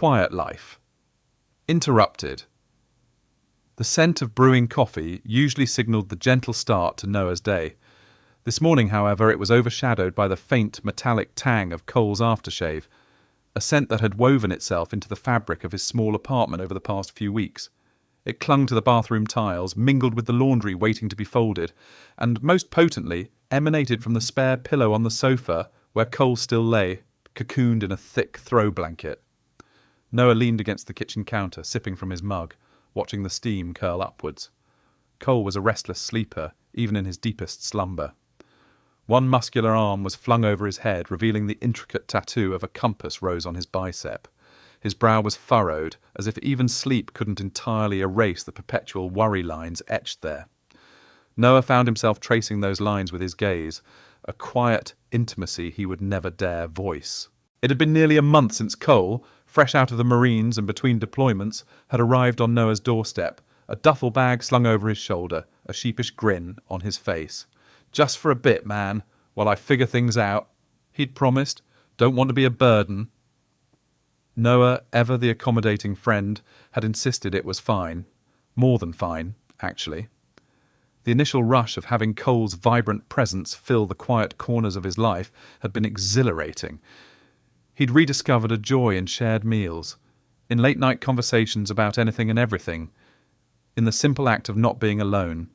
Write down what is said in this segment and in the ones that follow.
quiet life. Interrupted. The scent of brewing coffee usually signalled the gentle start to Noah's day. This morning, however, it was overshadowed by the faint metallic tang of Cole's aftershave, a scent that had woven itself into the fabric of his small apartment over the past few weeks. It clung to the bathroom tiles, mingled with the laundry waiting to be folded, and, most potently, emanated from the spare pillow on the sofa where Cole still lay, cocooned in a thick throw blanket. Noah leaned against the kitchen counter, sipping from his mug, watching the steam curl upwards. Cole was a restless sleeper, even in his deepest slumber. One muscular arm was flung over his head, revealing the intricate tattoo of a compass rose on his bicep. His brow was furrowed, as if even sleep couldn't entirely erase the perpetual worry lines etched there. Noah found himself tracing those lines with his gaze, a quiet intimacy he would never dare voice. It had been nearly a month since Cole, fresh out of the Marines and between deployments, had arrived on Noah's doorstep, a duffel bag slung over his shoulder, a sheepish grin on his face. "Just for a bit, man, while I figure things out," he'd promised. "Don't want to be a burden." Noah, ever the accommodating friend, had insisted it was fine. More than fine, actually. The initial rush of having Cole's vibrant presence fill the quiet corners of his life had been exhilarating. He'd rediscovered a joy in shared meals, in late-night conversations about anything and everything, in the simple act of not being alone.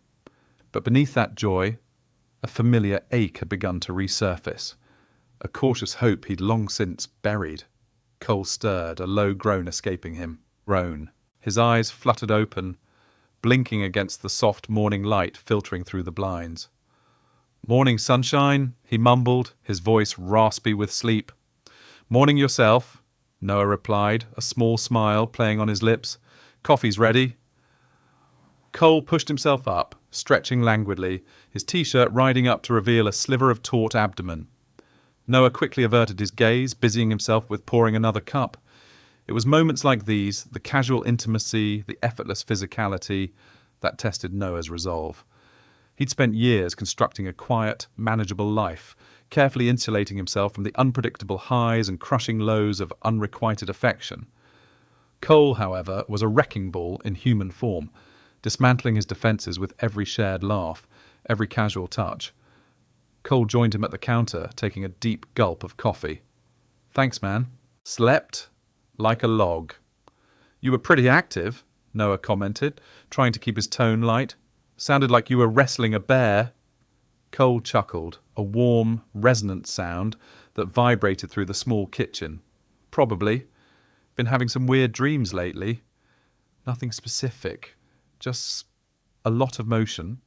But beneath that joy, a familiar ache had begun to resurface, a cautious hope he'd long since buried. Cole stirred, a low groan escaping him. Groan. His eyes fluttered open, blinking against the soft morning light filtering through the blinds. "Morning, sunshine," he mumbled, his voice raspy with sleep. "Morning yourself," Noah replied, a small smile playing on his lips. "Coffee's ready." Cole pushed himself up, stretching languidly, his t-shirt riding up to reveal a sliver of taut abdomen. Noah quickly averted his gaze, busying himself with pouring another cup. It was moments like these, the casual intimacy, the effortless physicality, that tested Noah's resolve. He'd spent years constructing a quiet, manageable life, carefully insulating himself from the unpredictable highs and crushing lows of unrequited affection. Cole, however, was a wrecking ball in human form, dismantling his defences with every shared laugh, every casual touch. Cole joined him at the counter, taking a deep gulp of coffee. "Thanks, man." "Slept like a log." "You were pretty active," Noah commented, trying to keep his tone light. "Sounded like you were wrestling a bear." Cole chuckled, a warm, resonant sound that vibrated through the small kitchen. "Probably. Been having some weird dreams lately. Nothing specific. Just a lot of motion."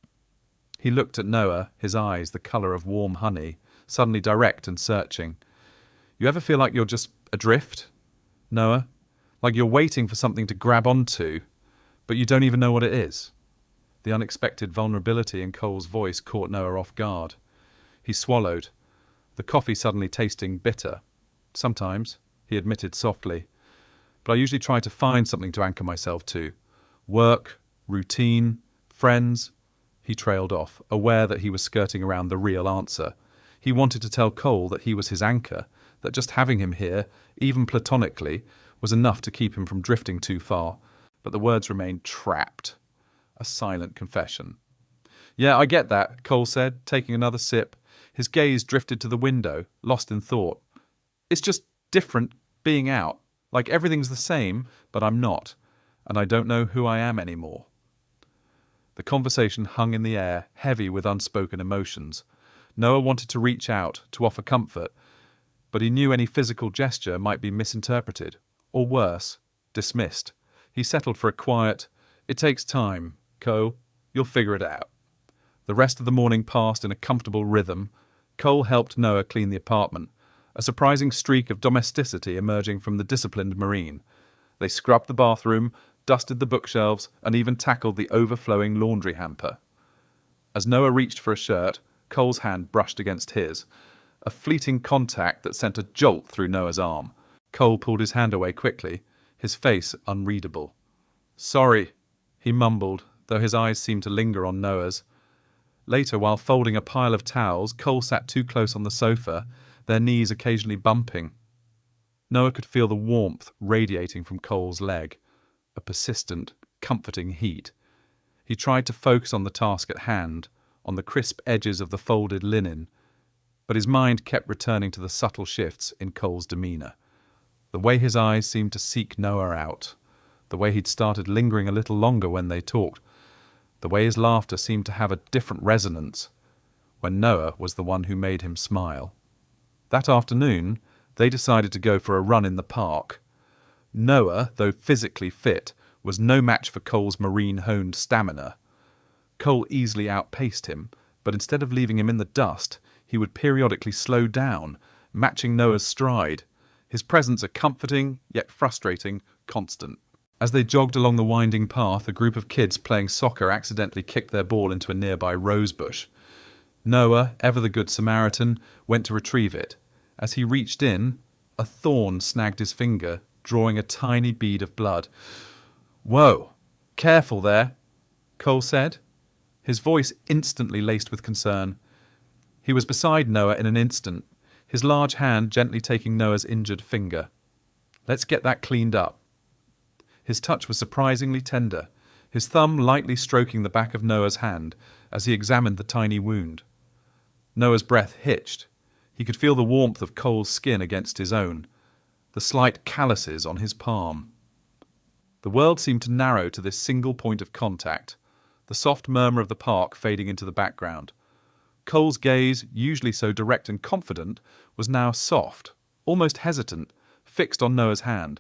He looked at Noah, his eyes the colour of warm honey, suddenly direct and searching. "You ever feel like you're just adrift, Noah? Like you're waiting for something to grab onto, but you don't even know what it is?" The unexpected vulnerability in Cole's voice caught Noah off guard. He swallowed, the coffee suddenly tasting bitter. "Sometimes," he admitted softly, "but I usually try to find something to anchor myself to. Work, routine, friends." He trailed off, aware that he was skirting around the real answer. He wanted to tell Cole that he was his anchor, that just having him here, even platonically, was enough to keep him from drifting too far, but the words remained trapped. A silent confession. "Yeah, I get that," Cole said, taking another sip. His gaze drifted to the window, lost in thought. "It's just different being out. Like everything's the same, but I'm not, and I don't know who I am anymore." The conversation hung in the air, heavy with unspoken emotions. Noah wanted to reach out, to offer comfort, but he knew any physical gesture might be misinterpreted, or worse, dismissed. He settled for a quiet, "It takes time, Cole. You'll figure it out." The rest of the morning passed in a comfortable rhythm. Cole helped Noah clean the apartment, a surprising streak of domesticity emerging from the disciplined Marine. They scrubbed the bathroom, dusted the bookshelves, and even tackled the overflowing laundry hamper. As Noah reached for a shirt, Cole's hand brushed against his, a fleeting contact that sent a jolt through Noah's arm. Cole pulled his hand away quickly, his face unreadable. "Sorry," he mumbled, though his eyes seemed to linger on Noah's. Later, while folding a pile of towels, Cole sat too close on the sofa, their knees occasionally bumping. Noah could feel the warmth radiating from Cole's leg, a persistent, comforting heat. He tried to focus on the task at hand, on the crisp edges of the folded linen, but his mind kept returning to the subtle shifts in Cole's demeanour. The way his eyes seemed to seek Noah out, the way he'd started lingering a little longer when they talked, the way his laughter seemed to have a different resonance when Noah was the one who made him smile. That afternoon, they decided to go for a run in the park. Noah, though physically fit, was no match for Cole's marine-honed stamina. Cole easily outpaced him, but instead of leaving him in the dust, he would periodically slow down, matching Noah's stride, his presence a comforting, yet frustrating, constant. As they jogged along the winding path, a group of kids playing soccer accidentally kicked their ball into a nearby rose bush. Noah, ever the good Samaritan, went to retrieve it. As he reached in, a thorn snagged his finger, drawing a tiny bead of blood. "Whoa! Careful there," Cole said, his voice instantly laced with concern. He was beside Noah in an instant, his large hand gently taking Noah's injured finger. "Let's get that cleaned up." His touch was surprisingly tender, his thumb lightly stroking the back of Noah's hand as he examined the tiny wound. Noah's breath hitched. He could feel the warmth of Cole's skin against his own, the slight calluses on his palm. The world seemed to narrow to this single point of contact, the soft murmur of the park fading into the background. Cole's gaze, usually so direct and confident, was now soft, almost hesitant, fixed on Noah's hand.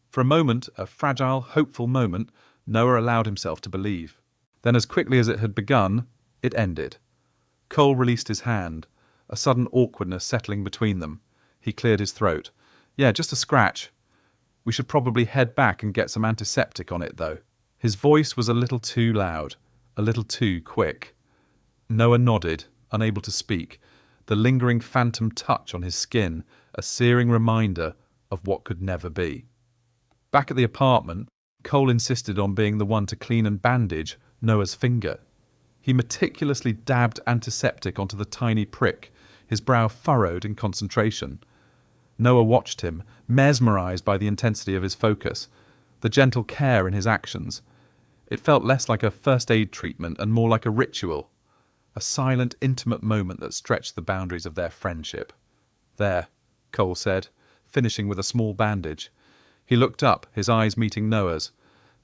For a moment, a fragile, hopeful moment, Noah allowed himself to believe. Then, as quickly as it had begun, it ended. Cole released his hand, a sudden awkwardness settling between them. He cleared his throat. "Yeah, just a scratch. We should probably head back and get some antiseptic on it, though." His voice was a little too loud, a little too quick. Noah nodded, unable to speak, the lingering phantom touch on his skin, a searing reminder of what could never be. Back at the apartment, Cole insisted on being the one to clean and bandage Noah's finger. He meticulously dabbed antiseptic onto the tiny prick, his brow furrowed in concentration. Noah watched him, mesmerized by the intensity of his focus, the gentle care in his actions. It felt less like a first-aid treatment and more like a ritual, a silent, intimate moment that stretched the boundaries of their friendship. "There," Cole said, finishing with a small bandage. He looked up, his eyes meeting Noah's.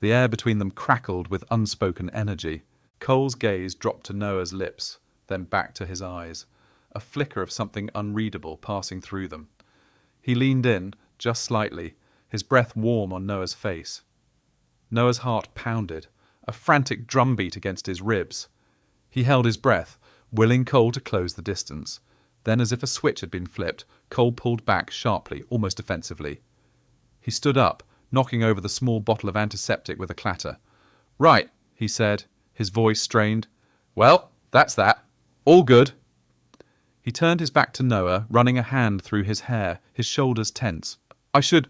The air between them crackled with unspoken energy. Cole's gaze dropped to Noah's lips, then back to his eyes, a flicker of something unreadable passing through them. He leaned in, just slightly, his breath warm on Noah's face. Noah's heart pounded, a frantic drumbeat against his ribs. He held his breath, willing Cole to close the distance. Then, as if a switch had been flipped, Cole pulled back sharply, almost defensively. He stood up, knocking over the small bottle of antiseptic with a clatter. "Right," he said, his voice strained. "Well, that's that. All good." He turned his back to Noah, running a hand through his hair, his shoulders tense. I should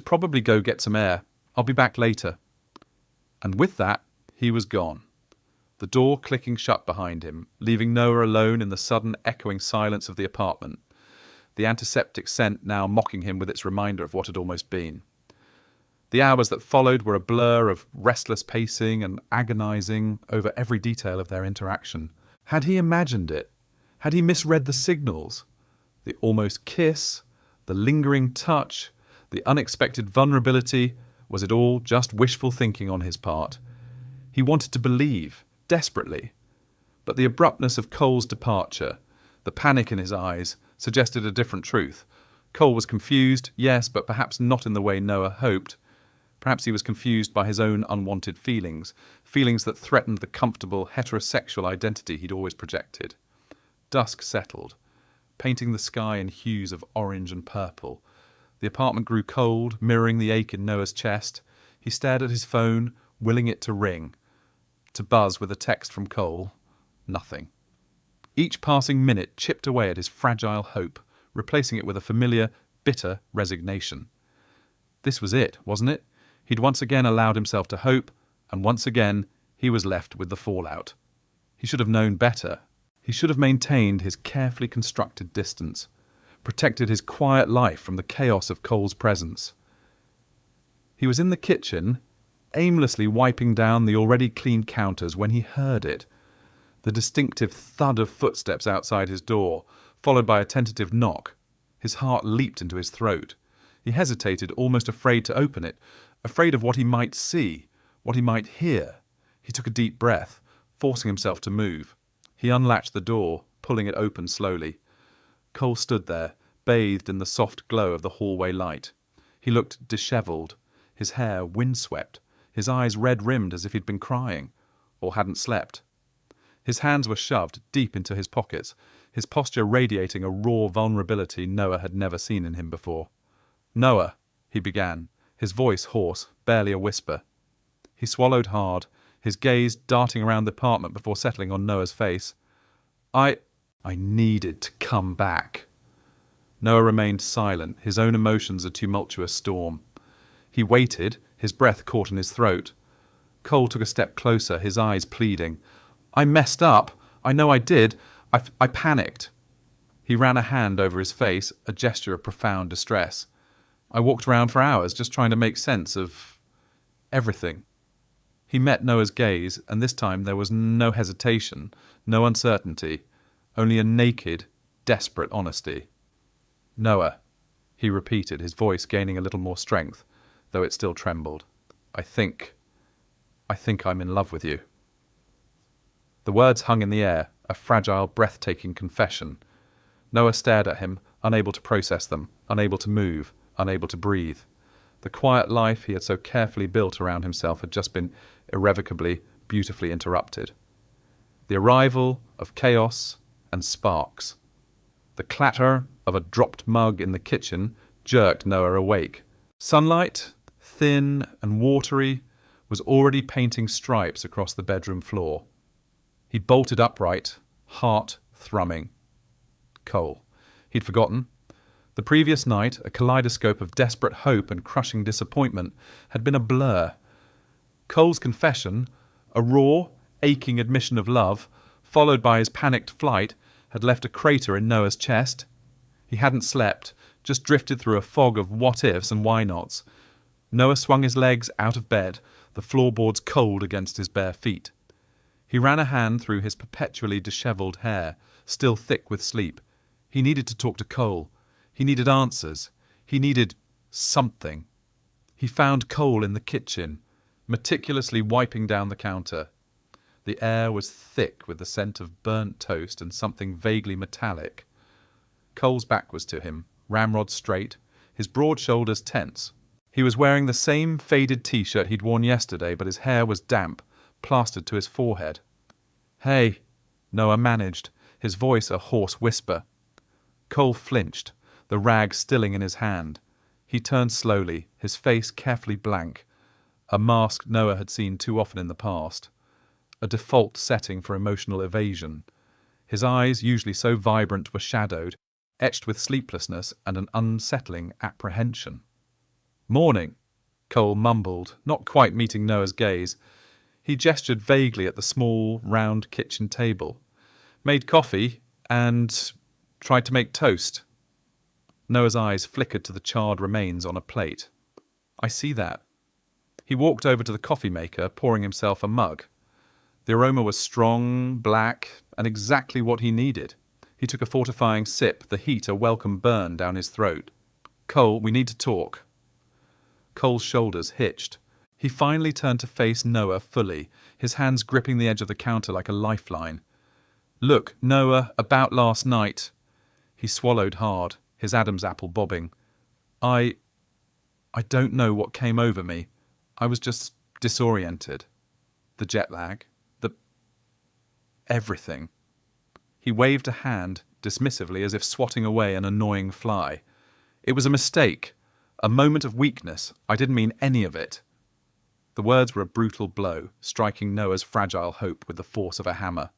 probably go get some air. I'll be back later." And with that, he was gone, the door clicking shut behind him, leaving Noah alone in the sudden echoing silence of the apartment, the antiseptic scent now mocking him with its reminder of what had almost been. The hours that followed were a blur of restless pacing and agonizing over every detail of their interaction. Had he imagined it? Had he misread the signals? The almost kiss, the lingering touch, the unexpected vulnerability, was it all just wishful thinking on his part? He wanted to believe, desperately. But the abruptness of Cole's departure, the panic in his eyes, suggested a different truth. Cole was confused, yes, but perhaps not in the way Noah hoped. Perhaps he was confused by his own unwanted feelings, feelings that threatened the comfortable heterosexual identity he'd always projected. Dusk settled, painting the sky in hues of orange and purple. The apartment grew cold, mirroring the ache in Noah's chest. He stared at his phone, willing it to ring, to buzz with a text from Cole. Nothing. Each passing minute chipped away at his fragile hope, replacing it with a familiar, bitter resignation. This was it, wasn't it? He'd once again allowed himself to hope, and once again he was left with the fallout. He should have known better. He should have maintained his carefully constructed distance. protected his quiet life from the chaos of Cole's presence. He was in the kitchen, aimlessly wiping down the already clean counters when he heard it. The distinctive thud of footsteps outside his door, followed by a tentative knock. His heart leaped into his throat. He hesitated, almost afraid to open it, afraid of what he might see, what he might hear. He took a deep breath, forcing himself to move. He unlatched the door, pulling it open slowly. Cole stood there, bathed in the soft glow of the hallway light. He looked dishevelled, his hair windswept, his eyes red-rimmed as if he'd been crying, or hadn't slept. His hands were shoved deep into his pockets, his posture radiating a raw vulnerability Noah had never seen in him before. "Noah," he began, his voice hoarse, barely a whisper. He swallowed hard, his gaze darting around the apartment before settling on Noah's face. I needed to come back." Noah remained silent, his own emotions a tumultuous storm. He waited, his breath caught in his throat. Cole took a step closer, his eyes pleading. "I messed up. I know I did. I panicked." He ran a hand over his face, a gesture of profound distress. "I walked around for hours just trying to make sense of everything." He met Noah's gaze, and this time there was no hesitation, no uncertainty, only a naked, desperate honesty. "Noah," he repeated, his voice gaining a little more strength, though it still trembled. I think I'm in love with you." The words hung in the air, a fragile, breathtaking confession. Noah stared at him, unable to process them, unable to move, unable to breathe. The quiet life he had so carefully built around himself had just been irrevocably, beautifully interrupted. The arrival of chaos and sparks. The clatter of a dropped mug in the kitchen jerked Noah awake. Sunlight, thin and watery, was already painting stripes across the bedroom floor. He bolted upright, heart thrumming. Cole. He'd forgotten. The previous night, a kaleidoscope of desperate hope and crushing disappointment, had been a blur. Cole's confession, a raw, aching admission of love, followed by his panicked flight, had left a crater in Noah's chest. He hadn't slept, just drifted through a fog of what-ifs and why-nots. Noah swung his legs out of bed, the floorboards cold against his bare feet. He ran a hand through his perpetually dishevelled hair, still thick with sleep. He needed to talk to Cole. He needed answers. He needed something. He found Cole in the kitchen, meticulously wiping down the counter. The air was thick with the scent of burnt toast and something vaguely metallic. Cole's back was to him, ramrod straight, his broad shoulders tense. He was wearing the same faded T-shirt he'd worn yesterday, but his hair was damp, plastered to his forehead. "Hey," Noah managed, his voice a hoarse whisper. Cole flinched, the rag stilling in his hand. He turned slowly, his face carefully blank, a mask Noah had seen too often in the past, a default setting for emotional evasion. His eyes, usually so vibrant, were shadowed, etched with sleeplessness and an unsettling apprehension. "Morning," Cole mumbled, not quite meeting Noah's gaze. He gestured vaguely at the small, round kitchen table, made coffee, and tried to make toast. Noah's eyes flickered to the charred remains on a plate. "I see that." He walked over to the coffee maker, pouring himself a mug. The aroma was strong, black, and exactly what he needed. He took a fortifying sip, the heat a welcome burn down his throat. "Cole, we need to talk." Cole's shoulders hitched. He finally turned to face Noah fully, his hands gripping the edge of the counter like a lifeline. "Look, Noah, about last night." He swallowed hard, his Adam's apple bobbing. I don't know what came over me. I was just disoriented. The jet lag. Everything." He waved a hand, dismissively, as if swatting away an annoying fly. "It was a mistake. A moment of weakness. I didn't mean any of it." The words were a brutal blow, striking Noah's fragile hope with the force of a hammer.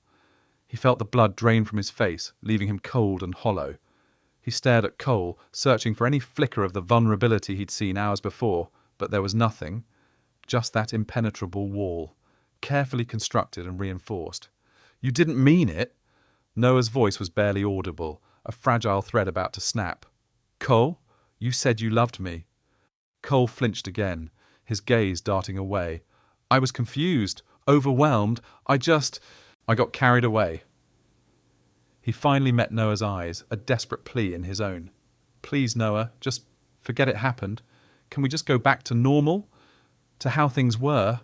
He felt the blood drain from his face, leaving him cold and hollow. He stared at Cole, searching for any flicker of the vulnerability he'd seen hours before, but there was nothing. Just that impenetrable wall, carefully constructed and reinforced. "You didn't mean it?" Noah's voice was barely audible, a fragile thread about to snap. "Cole, you said you loved me." Cole flinched again, his gaze darting away. "I was confused, overwhelmed. I got carried away." He finally met Noah's eyes, a desperate plea in his own. "Please, Noah, just forget it happened. Can we just go back to normal? To how things were?"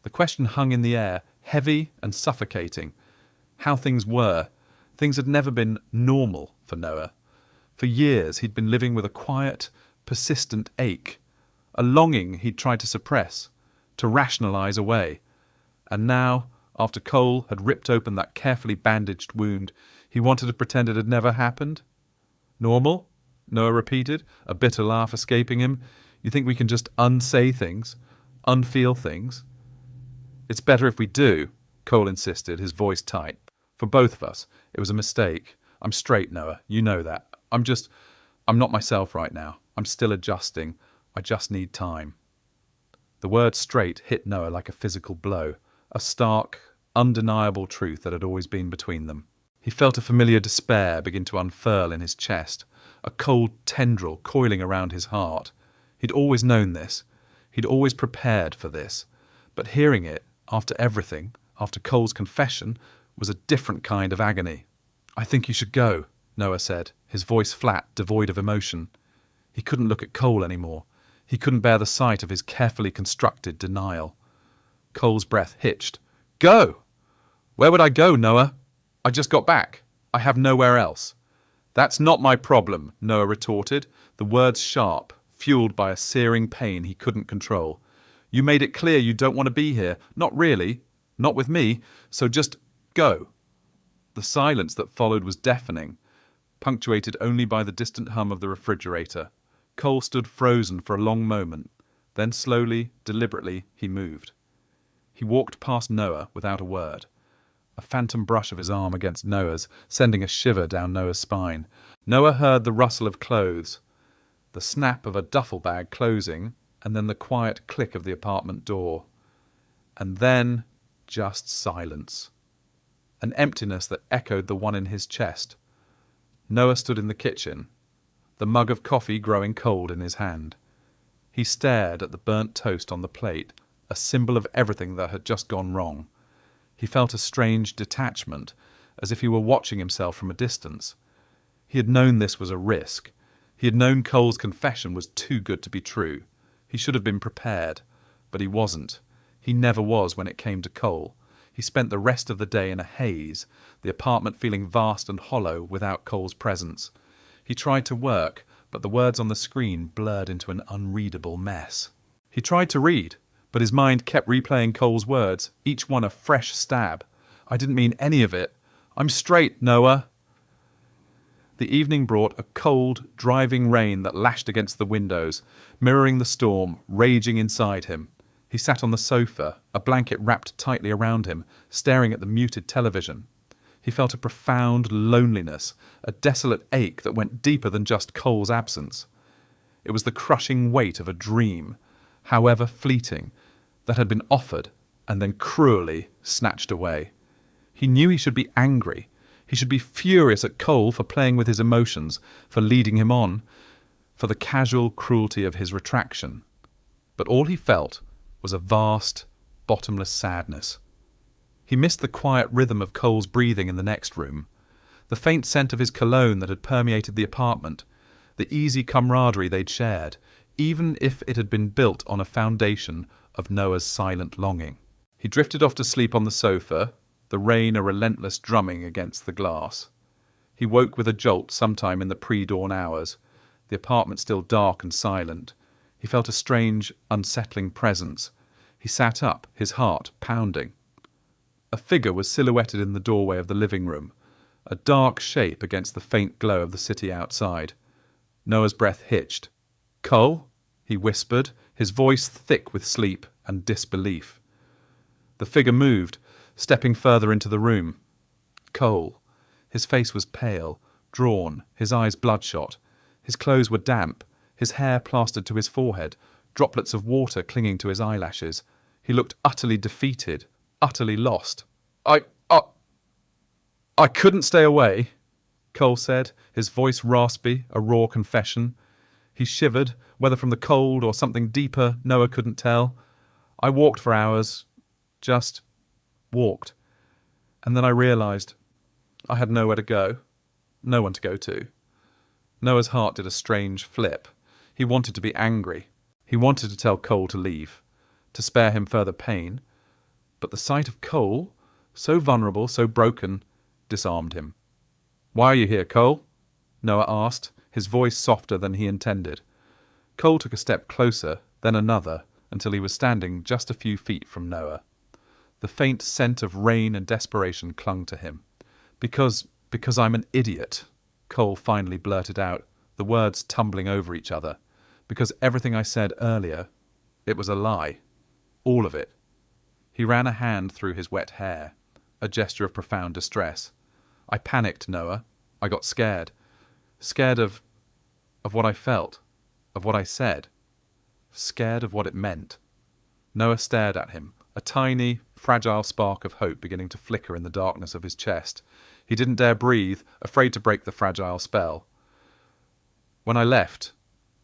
The question hung in the air, heavy and suffocating. How things were. Things had never been normal for Noah. For years he'd been living with a quiet, persistent ache, a longing he'd tried to suppress, to rationalize away. And now, after Cole had ripped open that carefully bandaged wound, he wanted to pretend it had never happened? "Normal?" Noah repeated, a bitter laugh escaping him. "You think we can just unsay things, unfeel things?" "It's better if we do," Cole insisted, his voice tight. "For both of us. It was a mistake. I'm straight, Noah. You know that. I'm not myself right now. I'm still adjusting. I just need time." The word straight hit Noah like a physical blow, a stark, undeniable truth that had always been between them. He felt a familiar despair begin to unfurl in his chest, a cold tendril coiling around his heart. He'd always known this. He'd always prepared for this. But hearing it, after everything, after Cole's confession, was a different kind of agony. "I think you should go," Noah said, his voice flat, devoid of emotion. He couldn't look at Cole anymore. He couldn't bear the sight of his carefully constructed denial. Cole's breath hitched. "Go? Where would I go, Noah? I just got back. I have nowhere else." "That's not my problem," Noah retorted, the words sharp, fueled by a searing pain he couldn't control. "You made it clear you don't want to be here. Not really. Not with me. So just go." The silence that followed was deafening, punctuated only by the distant hum of the refrigerator. Cole stood frozen for a long moment. Then slowly, deliberately, he moved. He walked past Noah without a word. A phantom brush of his arm against Noah's, sending a shiver down Noah's spine. Noah heard the rustle of clothes, the snap of a duffel bag closing, and then the quiet click of the apartment door. And then just silence. An emptiness that echoed the one in his chest. Noah stood in the kitchen, the mug of coffee growing cold in his hand. He stared at the burnt toast on the plate, a symbol of everything that had just gone wrong. He felt a strange detachment, as if he were watching himself from a distance. He had known this was a risk. He had known Cole's confession was too good to be true. He should have been prepared, but he wasn't. He never was when it came to Cole. He spent the rest of the day in a haze, the apartment feeling vast and hollow without Cole's presence. He tried to work, but the words on the screen blurred into an unreadable mess. He tried to read, but his mind kept replaying Cole's words, each one a fresh stab. "I didn't mean any of it. I'm straight, Noah." The evening brought a cold, driving rain that lashed against the windows, mirroring the storm raging inside him. He sat on the sofa, a blanket wrapped tightly around him, staring at the muted television. He felt a profound loneliness, a desolate ache that went deeper than just Cole's absence. It was the crushing weight of a dream, however fleeting, that had been offered and then cruelly snatched away. He knew he should be angry. He should be furious at Cole for playing with his emotions, for leading him on, for the casual cruelty of his retraction. But all he felt was a vast, bottomless sadness. He missed the quiet rhythm of Cole's breathing in the next room, the faint scent of his cologne that had permeated the apartment, the easy camaraderie they'd shared, even if it had been built on a foundation of Noah's silent longing. He drifted off to sleep on the sofa, the rain a relentless drumming against the glass. He woke with a jolt sometime in the pre-dawn hours, the apartment still dark and silent. He felt a strange, unsettling presence. He sat up, his heart pounding. A figure was silhouetted in the doorway of the living room, a dark shape against the faint glow of the city outside. Noah's breath hitched. "Cole?" he whispered, his voice thick with sleep and disbelief. The figure moved, stepping further into the room. Cole. His face was pale, drawn, his eyes bloodshot. His clothes were damp, his hair plastered to his forehead, droplets of water clinging to his eyelashes. He looked utterly defeated, utterly lost. I couldn't stay away," Cole said, his voice raspy, a raw confession. He shivered, whether from the cold or something deeper, Noah couldn't tell. I walked for hours, just walked. And then I realised I had nowhere to go, no one to go to. Noah's heart did a strange flip. He wanted to be angry. He wanted to tell Cole to leave, to spare him further pain. But the sight of Cole, so vulnerable, so broken, disarmed him. "Why are you here, Cole?" Noah asked, his voice softer than he intended. Cole took a step closer, then another, until he was standing just a few feet from Noah. The faint scent of rain and desperation clung to him. Because I'm an idiot," Cole finally blurted out, the words tumbling over each other. "Because everything I said earlier, it was a lie. All of it." He ran a hand through his wet hair, a gesture of profound distress. "I panicked, Noah. I got scared. Scared of what I felt, of what I said. Scared of what it meant." Noah stared at him, a tiny, fragile spark of hope beginning to flicker in the darkness of his chest. He didn't dare breathe, afraid to break the fragile spell. "When I left,"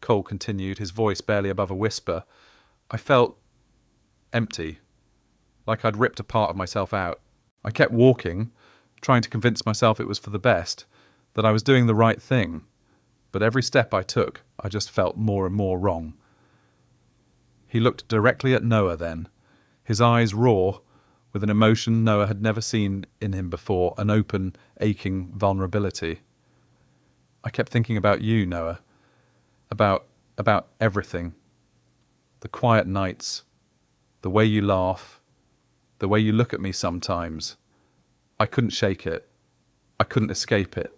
Cole continued, his voice barely above a whisper, "I felt empty, like I'd ripped a part of myself out. I kept walking, trying to convince myself it was for the best, that I was doing the right thing. But every step I took, I just felt more and more wrong." He looked directly at Noah then, his eyes raw, with an emotion Noah had never seen in him before, an open, aching vulnerability. "I kept thinking about you, Noah. About everything. The quiet nights, the way you laugh, the way you look at me sometimes. I couldn't shake it. I couldn't escape it."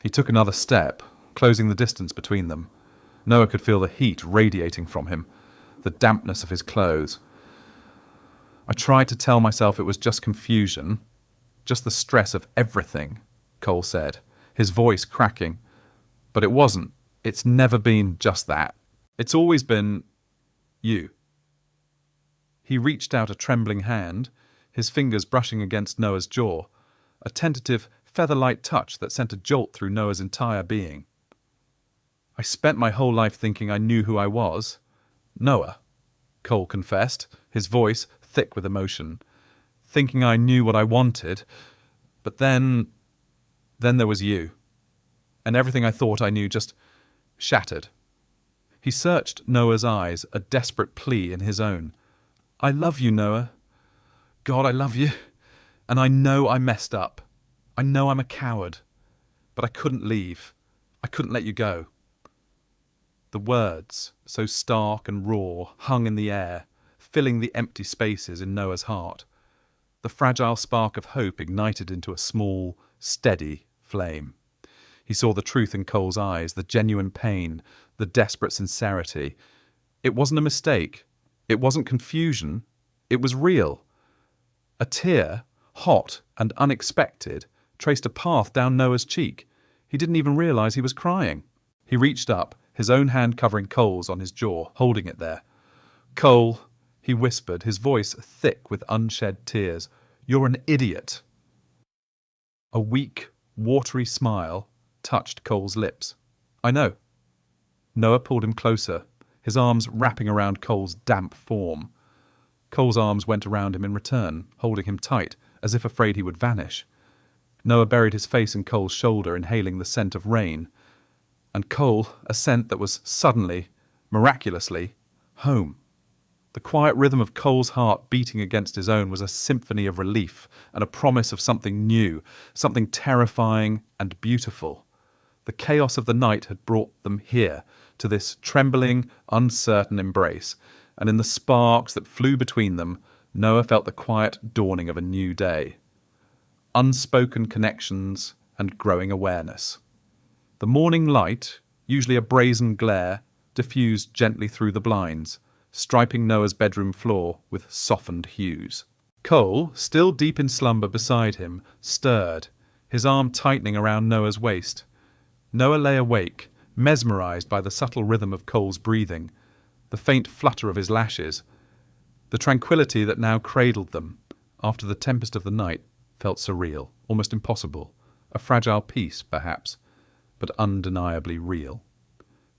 He took another step, closing the distance between them. Noah could feel the heat radiating from him, the dampness of his clothes. "I tried to tell myself it was just confusion, just the stress of everything," Cole said, his voice cracking. "But it wasn't. It's never been just that. It's always been you." He reached out a trembling hand, his fingers brushing against Noah's jaw, a tentative, feather-light touch that sent a jolt through Noah's entire being. "I spent my whole life thinking I knew who I was, Noah," Cole confessed, his voice thick with emotion. "Thinking I knew what I wanted, but then there was you. And everything I thought I knew just shattered." He searched Noah's eyes, a desperate plea in his own. "I love you, Noah. God, I love you. And I know I messed up. I know I'm a coward. But I couldn't leave. I couldn't let you go." The words, so stark and raw, hung in the air, filling the empty spaces in Noah's heart. The fragile spark of hope ignited into a small, steady flame. He saw the truth in Cole's eyes, the genuine pain, the desperate sincerity. It wasn't a mistake. It wasn't confusion. It was real. A tear, hot and unexpected, traced a path down Noah's cheek. He didn't even realize he was crying. He reached up, his own hand covering Cole's on his jaw, holding it there. "Cole," he whispered, his voice thick with unshed tears, "you're an idiot." A weak, watery smile touched Cole's lips. "I know." Noah pulled him closer, his arms wrapping around Cole's damp form. Cole's arms went around him in return, holding him tight, as if afraid he would vanish. Noah buried his face in Cole's shoulder, inhaling the scent of rain. And Cole, a scent that was suddenly, miraculously, home. The quiet rhythm of Cole's heart beating against his own was a symphony of relief and a promise of something new, something terrifying and beautiful. The chaos of the night had brought them here, to this trembling, uncertain embrace, and in the sparks that flew between them, Noah felt the quiet dawning of a new day. Unspoken connections and growing awareness. The morning light, usually a brazen glare, diffused gently through the blinds, striping Noah's bedroom floor with softened hues. Cole, still deep in slumber beside him, stirred, his arm tightening around Noah's waist. Noah lay awake, mesmerized by the subtle rhythm of Cole's breathing, the faint flutter of his lashes. The tranquility that now cradled them, after the tempest of the night, felt surreal, almost impossible, A fragile piece, perhaps, but undeniably real.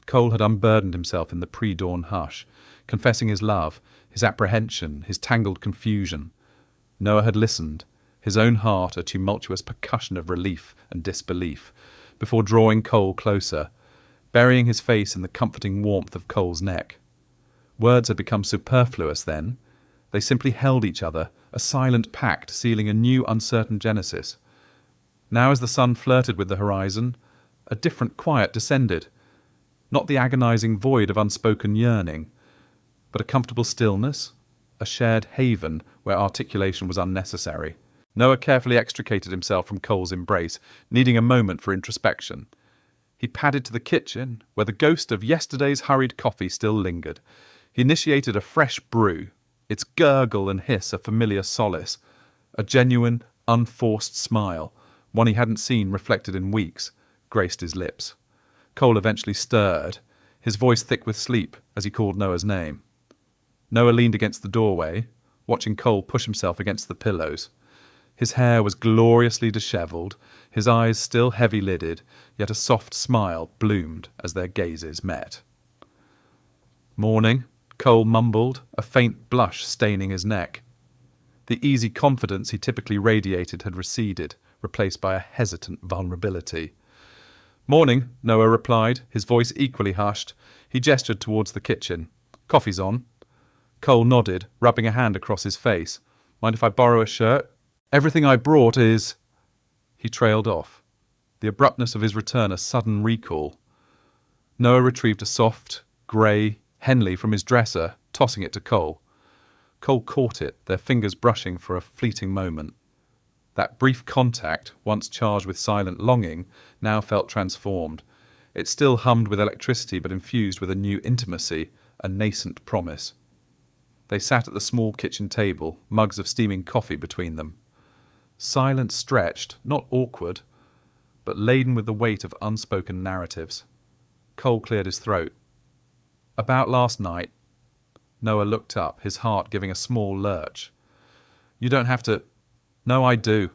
Cole had unburdened himself in the pre-dawn hush, confessing his love, his apprehension, his tangled confusion. Noah had listened, his own heart a tumultuous percussion of relief and disbelief, before drawing Cole closer, burying his face in the comforting warmth of Cole's neck. Words had become superfluous then. They simply held each other, a silent pact sealing a new uncertain genesis. Now as the sun flirted with the horizon, a different quiet descended. Not the agonizing void of unspoken yearning, but a comfortable stillness, a shared haven where articulation was unnecessary. Noah carefully extricated himself from Cole's embrace, needing a moment for introspection. He padded to the kitchen, where the ghost of yesterday's hurried coffee still lingered. He initiated a fresh brew, its gurgle and hiss a familiar solace, a genuine, unforced smile, one he hadn't seen reflected in weeks, graced his lips. Cole eventually stirred, his voice thick with sleep as he called Noah's name. Noah leaned against the doorway, watching Cole push himself against the pillows. His hair was gloriously dishevelled, his eyes still heavy-lidded, yet a soft smile bloomed as their gazes met. "Morning," Cole mumbled, a faint blush staining his neck. The easy confidence he typically radiated had receded, replaced by a hesitant vulnerability. "Morning," Noah replied, his voice equally hushed. He gestured towards the kitchen. "Coffee's on." Cole nodded, rubbing a hand across his face. "Mind if I borrow a shirt?" "Everything I brought is—" He trailed off, the abruptness of his return a sudden recall. Noah retrieved a soft, grey Henley from his dresser, tossing it to Cole. Cole caught it, their fingers brushing for a fleeting moment. That brief contact, once charged with silent longing, now felt transformed. It still hummed with electricity, but infused with a new intimacy, a nascent promise. They sat at the small kitchen table, mugs of steaming coffee between them. Silent stretched, not awkward, but laden with the weight of unspoken narratives. Cole cleared his throat. "About last night." Noah looked up, his heart giving a small lurch. "You don't have to—" "No, I do."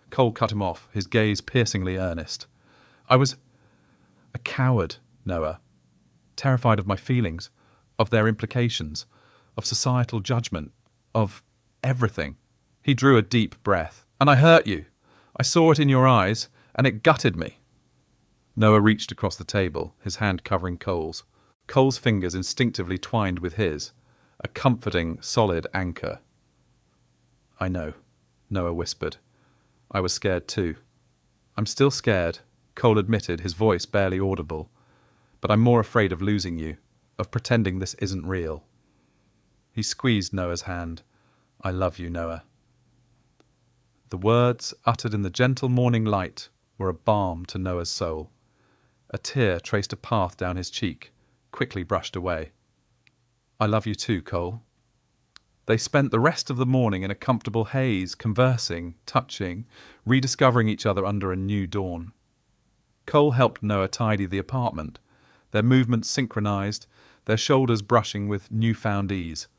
Cole cut him off, his gaze piercingly earnest. "I was a coward, Noah. Terrified of my feelings, of their implications, of societal judgment, of everything." He drew a deep breath. "And I hurt you. I saw it in your eyes, and it gutted me." Noah reached across the table, his hand covering Cole's. Cole's fingers instinctively twined with his, a comforting, solid anchor. "I know," Noah whispered. "I was scared too." "I'm still scared," Cole admitted, his voice barely audible. "But I'm more afraid of losing you, of pretending this isn't real." He squeezed Noah's hand. "I love you, Noah." The words, uttered in the gentle morning light, were a balm to Noah's soul. A tear traced a path down his cheek, quickly brushed away. "I love you too, Cole." They spent the rest of the morning in a comfortable haze, conversing, touching, rediscovering each other under a new dawn. Cole helped Noah tidy the apartment, their movements synchronized, their shoulders brushing with newfound ease.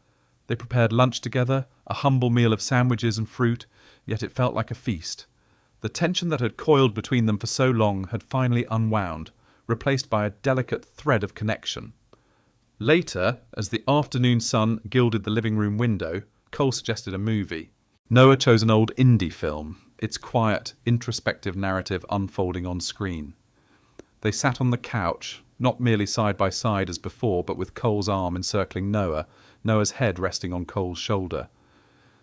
They prepared lunch together, a humble meal of sandwiches and fruit, yet it felt like a feast. The tension that had coiled between them for so long had finally unwound, replaced by a delicate thread of connection. Later, as the afternoon sun gilded the living room window, Cole suggested a movie. Noah chose an old indie film, its quiet, introspective narrative unfolding on screen. They sat on the couch, not merely side by side as before, but with Cole's arm encircling Noah, Noah's head resting on Cole's shoulder.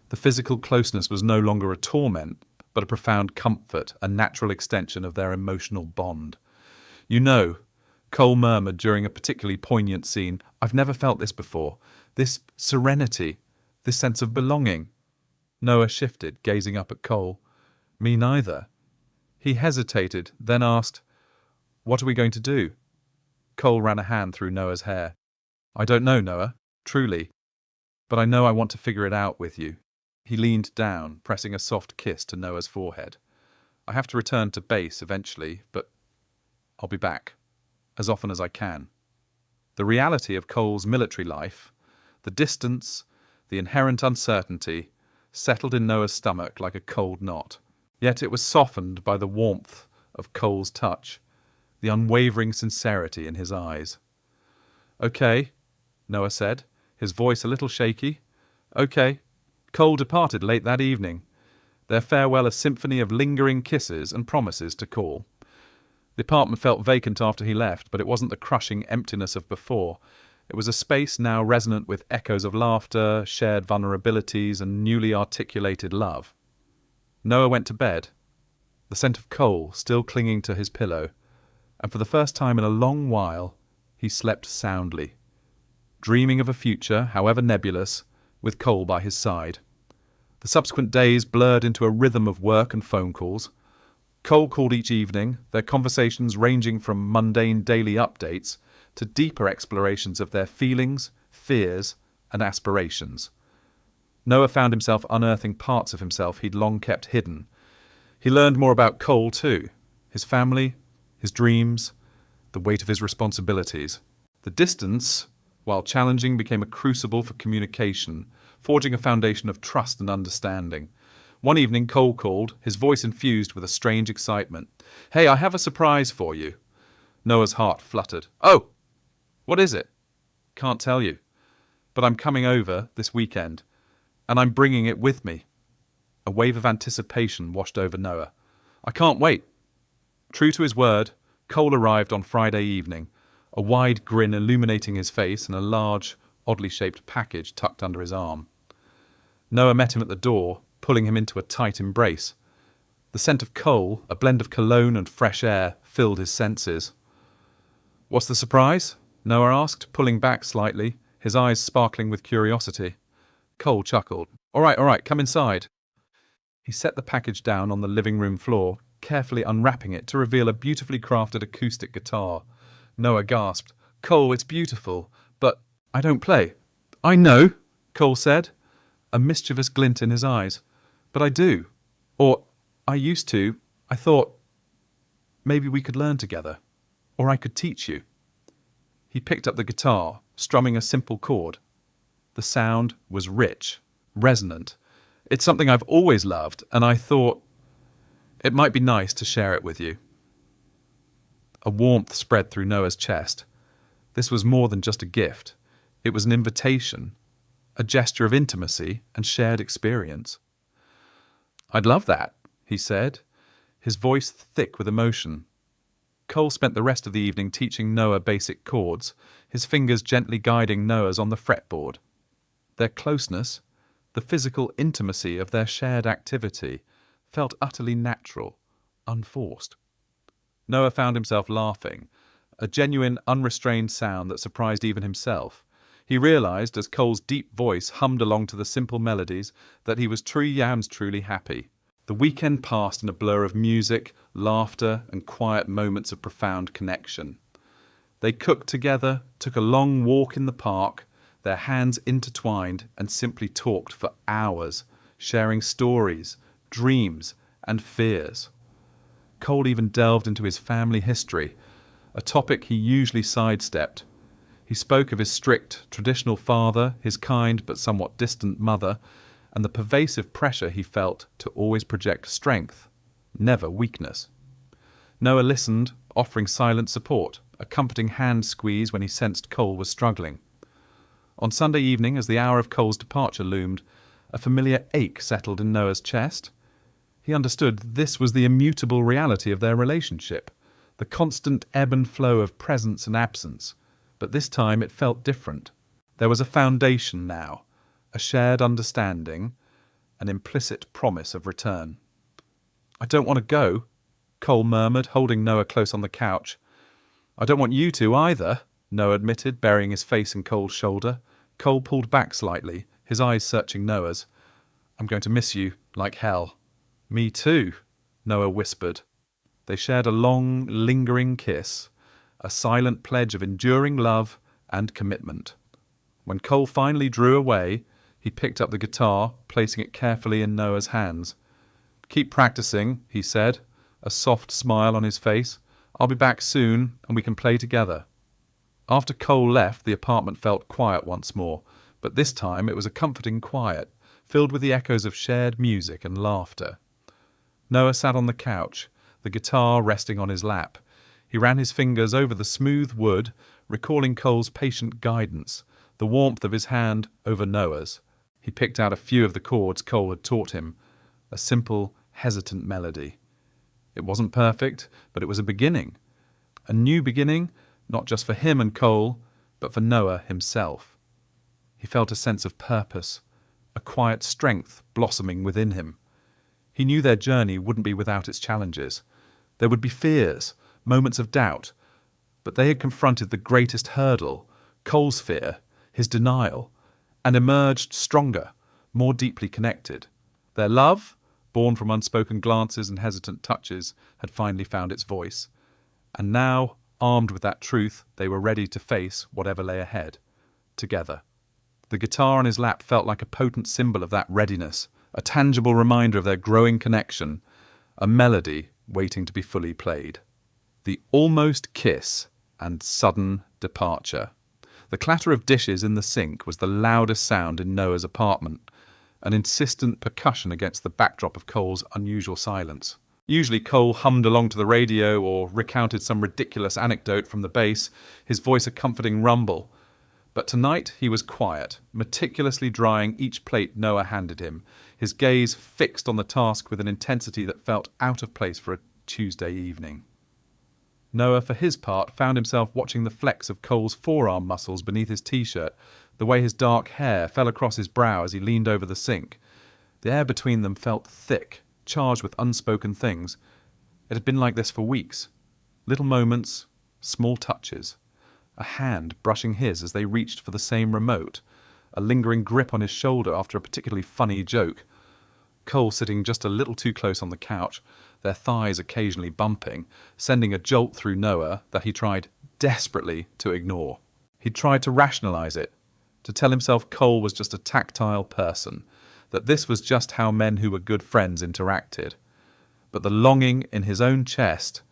The physical closeness was no longer a torment, but a profound comfort, a natural extension of their emotional bond. "You know," Cole murmured during a particularly poignant scene, "I've never felt this before. This serenity, this sense of belonging." Noah shifted, gazing up at Cole. "Me neither." He hesitated, then asked, "What are we going to do?" Cole ran a hand through Noah's hair. "I don't know, Noah, truly. But I know I want to figure it out with you." He leaned down, pressing a soft kiss to Noah's forehead. "I have to return to base eventually, but I'll be back, as often as I can." The reality of Cole's military life, the distance, the inherent uncertainty, settled in Noah's stomach like a cold knot. Yet it was softened by the warmth of Cole's touch, the unwavering sincerity in his eyes. "Okay," Noah said, his voice a little shaky. "Okay." Cole departed late that evening, their farewell a symphony of lingering kisses and promises to call. The apartment felt vacant after he left, but it wasn't the crushing emptiness of before. It was a space now resonant with echoes of laughter, shared vulnerabilities, and newly articulated love. Noah went to bed, the scent of coal still clinging to his pillow, and for the first time in a long while, he slept soundly, dreaming of a future, however nebulous, with Cole by his side. The subsequent days blurred into a rhythm of work and phone calls. Cole called each evening, their conversations ranging from mundane daily updates to deeper explorations of their feelings, fears, and aspirations. Noah found himself unearthing parts of himself he'd long kept hidden. He learned more about Cole too, his family, his dreams, the weight of his responsibilities. The distance, while challenging, became a crucible for communication, forging a foundation of trust and understanding. One evening Cole called, his voice infused with a strange excitement. "Hey, I have a surprise for you." Noah's heart fluttered. "Oh, what is it?" "Can't tell you, but I'm coming over this weekend, and I'm bringing it with me." A wave of anticipation washed over Noah. "I can't wait." True to his word, Cole arrived on Friday evening, a wide grin illuminating his face and a large, oddly shaped package tucked under his arm. Noah met him at the door, pulling him into a tight embrace. The scent of coal, a blend of cologne and fresh air, filled his senses. "What's the surprise?" Noah asked, pulling back slightly, his eyes sparkling with curiosity. Cole chuckled. All right, come inside." He set the package down on the living room floor, carefully unwrapping it to reveal a beautifully crafted acoustic guitar. Noah gasped. "Cole, it's beautiful, but I don't play." "I know," Cole said, a mischievous glint in his eyes. "But I do. Or, I used to. I thought maybe we could learn together. Or I could teach you." He picked up the guitar, strumming a simple chord. The sound was rich, resonant. "It's something I've always loved, and I thought it might be nice to share it with you." A warmth spread through Noah's chest. This was more than just a gift. It was an invitation, a gesture of intimacy and shared experience. "I'd love that," he said, his voice thick with emotion. Cole spent the rest of the evening teaching Noah basic chords, his fingers gently guiding Noah's on the fretboard. Their closeness, the physical intimacy of their shared activity, felt utterly natural, unforced. Noah found himself laughing, a genuine, unrestrained sound that surprised even himself. He realized, as Cole's deep voice hummed along to the simple melodies, that he was truly happy. The weekend passed in a blur of music, laughter, and quiet moments of profound connection. They cooked together, took a long walk in the park, their hands intertwined, and simply talked for hours, sharing stories, dreams, and fears. Cole even delved into his family history, a topic he usually sidestepped. He spoke of his strict, traditional father, his kind but somewhat distant mother, and the pervasive pressure he felt to always project strength, never weakness. Noah listened, offering silent support, a comforting hand squeeze when he sensed Cole was struggling. On Sunday evening, as the hour of Cole's departure loomed, a familiar ache settled in Noah's chest. He understood this was the immutable reality of their relationship, the constant ebb and flow of presence and absence, but this time it felt different. There was a foundation now, a shared understanding, an implicit promise of return. "I don't want to go," Cole murmured, holding Noah close on the couch. "I don't want you to either," Noah admitted, burying his face in Cole's shoulder. Cole pulled back slightly, his eyes searching Noah's. "I'm going to miss you like hell." "Me too," Noah whispered. They shared a long, lingering kiss, a silent pledge of enduring love and commitment. When Cole finally drew away, he picked up the guitar, placing it carefully in Noah's hands. "Keep practicing," he said, a soft smile on his face. "I'll be back soon, and we can play together." After Cole left, the apartment felt quiet once more, but this time it was a comforting quiet, filled with the echoes of shared music and laughter. Noah sat on the couch, the guitar resting on his lap. He ran his fingers over the smooth wood, recalling Cole's patient guidance, the warmth of his hand over Noah's. He picked out a few of the chords Cole had taught him, a simple, hesitant melody. It wasn't perfect, but it was a beginning. A new beginning, not just for him and Cole, but for Noah himself. He felt a sense of purpose, a quiet strength blossoming within him. He knew their journey wouldn't be without its challenges. There would be fears, moments of doubt, but they had confronted the greatest hurdle, Cole's fear, his denial, and emerged stronger, more deeply connected. Their love, born from unspoken glances and hesitant touches, had finally found its voice. And now, armed with that truth, they were ready to face whatever lay ahead, together. The guitar on his lap felt like a potent symbol of that readiness, a tangible reminder of their growing connection, a melody waiting to be fully played. The almost kiss and sudden departure. The clatter of dishes in the sink was the loudest sound in Noah's apartment, an insistent percussion against the backdrop of Cole's unusual silence. Usually Cole hummed along to the radio or recounted some ridiculous anecdote from the bass, his voice a comforting rumble. But tonight he was quiet, meticulously drying each plate Noah handed him, his gaze fixed on the task with an intensity that felt out of place for a Tuesday evening. Noah, for his part, found himself watching the flex of Cole's forearm muscles beneath his t-shirt, the way his dark hair fell across his brow as he leaned over the sink. The air between them felt thick, charged with unspoken things. It had been like this for weeks. Little moments, small touches. A hand brushing his as they reached for the same remote. A lingering grip on his shoulder after a particularly funny joke. Cole sitting just a little too close on the couch, their thighs occasionally bumping, sending a jolt through Noah that he tried desperately to ignore. He'd tried to rationalize it, to tell himself Cole was just a tactile person, that this was just how men who were good friends interacted. But the longing in his own chest,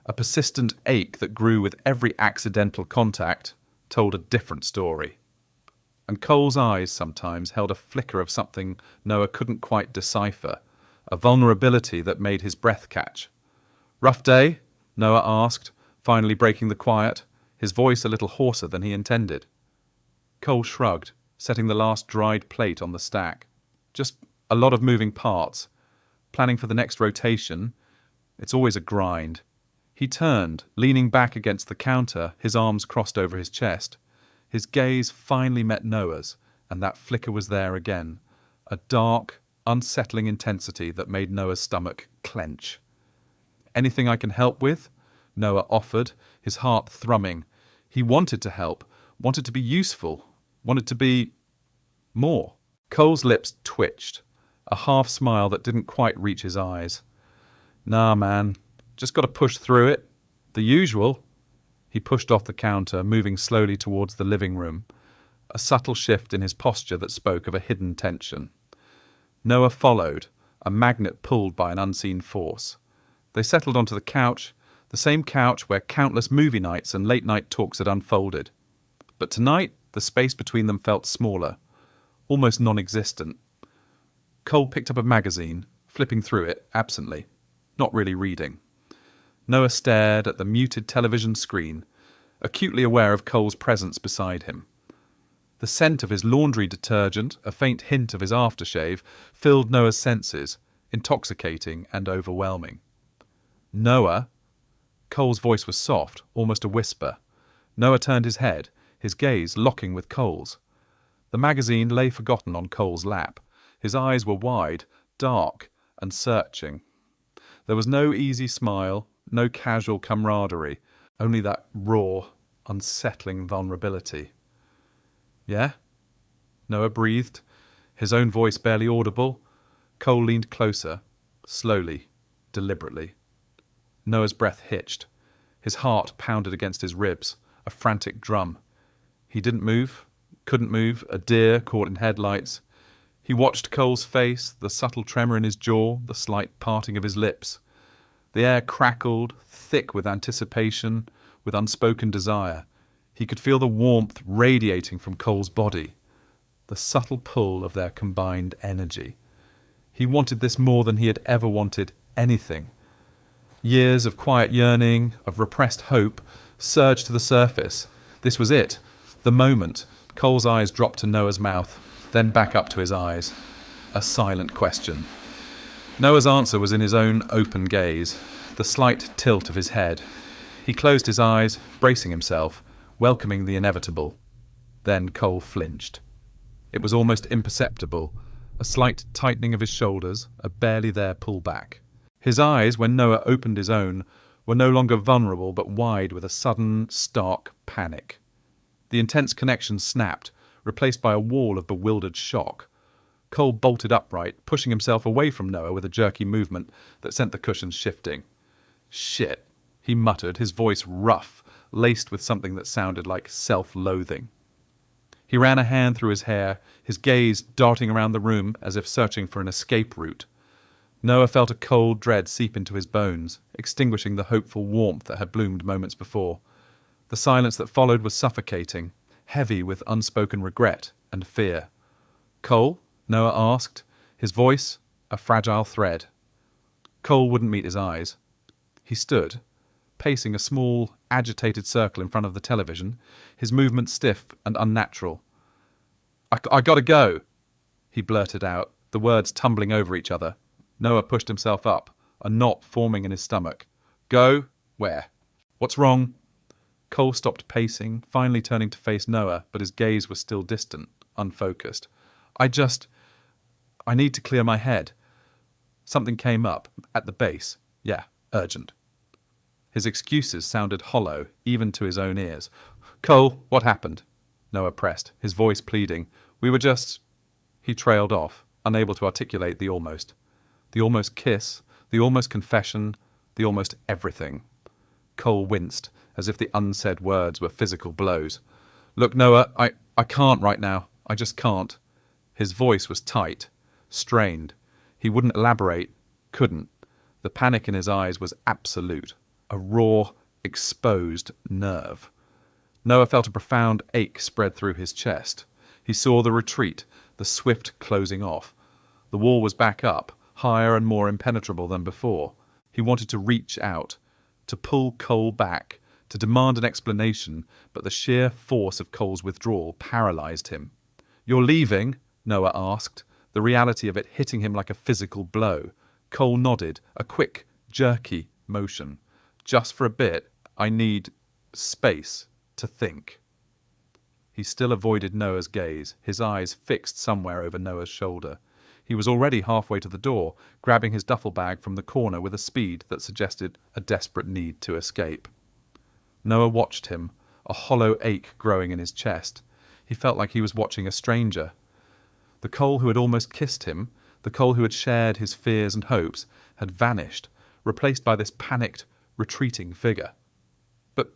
a persistent ache that grew with every accidental contact, told a different story. And Cole's eyes sometimes held a flicker of something Noah couldn't quite decipher, a vulnerability that made his breath catch. "Rough day?" Noah asked, finally breaking the quiet, his voice a little hoarser than he intended. Cole shrugged, setting the last dried plate on the stack. "Just a lot of moving parts. Planning for the next rotation. It's always a grind." He turned, leaning back against the counter, his arms crossed over his chest. His gaze finally met Noah's, and that flicker was there again, a dark, unsettling intensity that made Noah's stomach clench. "Anything I can help with?" Noah offered, his heart thrumming. He wanted to help, wanted to be useful, wanted to be more. Cole's lips twitched, a half smile that didn't quite reach his eyes. "Nah, man, just got to push through it. The usual." He pushed off the counter, moving slowly towards the living room, a subtle shift in his posture that spoke of a hidden tension. Noah followed, a magnet pulled by an unseen force. They settled onto the couch, the same couch where countless movie nights and late-night talks had unfolded. But tonight, the space between them felt smaller, almost non-existent. Cole picked up a magazine, flipping through it absently, not really reading. Noah stared at the muted television screen, acutely aware of Cole's presence beside him. The scent of his laundry detergent, a faint hint of his aftershave, filled Noah's senses, intoxicating and overwhelming. "Noah?" Cole's voice was soft, almost a whisper. Noah turned his head, his gaze locking with Cole's. The magazine lay forgotten on Cole's lap. His eyes were wide, dark, and searching. There was no easy smile, no casual camaraderie, only that raw, unsettling vulnerability. "Yeah?" Noah breathed, his own voice barely audible. Cole leaned closer, slowly, deliberately. Noah's breath hitched. His heart pounded against his ribs, a frantic drum. He didn't move, couldn't move, a deer caught in headlights. He watched Cole's face, the subtle tremor in his jaw, the slight parting of his lips. The air crackled, thick with anticipation, with unspoken desire. He could feel the warmth radiating from Cole's body, the subtle pull of their combined energy. He wanted this more than he had ever wanted anything. Years of quiet yearning, of repressed hope, surged to the surface. This was it. The moment. Cole's eyes dropped to Noah's mouth, then back up to his eyes. A silent question. Noah's answer was in his own open gaze, the slight tilt of his head. He closed his eyes, bracing himself, welcoming the inevitable. Then Cole flinched. It was almost imperceptible, a slight tightening of his shoulders, a barely there pullback. His eyes, when Noah opened his own, were no longer vulnerable but wide with a sudden, stark panic. The intense connection snapped, replaced by a wall of bewildered shock. Cole bolted upright, pushing himself away from Noah with a jerky movement that sent the cushions shifting. "Shit," he muttered, his voice rough, laced with something that sounded like self-loathing. He ran a hand through his hair, his gaze darting around the room as if searching for an escape route. Noah felt a cold dread seep into his bones, extinguishing the hopeful warmth that had bloomed moments before. The silence that followed was suffocating, heavy with unspoken regret and fear. "Cole?" Noah asked, his voice a fragile thread. Cole wouldn't meet his eyes. He stood, pacing a small, agitated circle in front of the television, his movements stiff and unnatural. I gotta go," he blurted out, the words tumbling over each other. Noah pushed himself up, a knot forming in his stomach. "Go? Where? What's wrong?" Cole stopped pacing, finally turning to face Noah, but his gaze was still distant, unfocused. I need to clear my head. Something came up, at the base. Yeah, urgent." His excuses sounded hollow, even to his own ears. "Cole, what happened?" Noah pressed, his voice pleading. "We were just—" He trailed off, unable to articulate the almost. The almost kiss, the almost confession, the almost everything. Cole winced, as if the unsaid words were physical blows. "Look, Noah, I can't right now. I just can't." His voice was tight, strained. He wouldn't elaborate, couldn't. The panic in his eyes was absolute, a raw, exposed nerve. Noah felt a profound ache spread through his chest. He saw the retreat, the swift closing off. The wall was back up, higher and more impenetrable than before. He wanted to reach out, to pull Cole back, to demand an explanation, but the sheer force of Cole's withdrawal paralyzed him. "You're leaving?" Noah asked, the reality of it hitting him like a physical blow. Cole nodded, a quick, jerky motion. "Just for a bit, I need space to think." He still avoided Noah's gaze, his eyes fixed somewhere over Noah's shoulder. He was already halfway to the door, grabbing his duffel bag from the corner with a speed that suggested a desperate need to escape. Noah watched him, a hollow ache growing in his chest. He felt like he was watching a stranger. The Cole who had almost kissed him, the Cole who had shared his fears and hopes, had vanished, replaced by this panicked, retreating figure. "But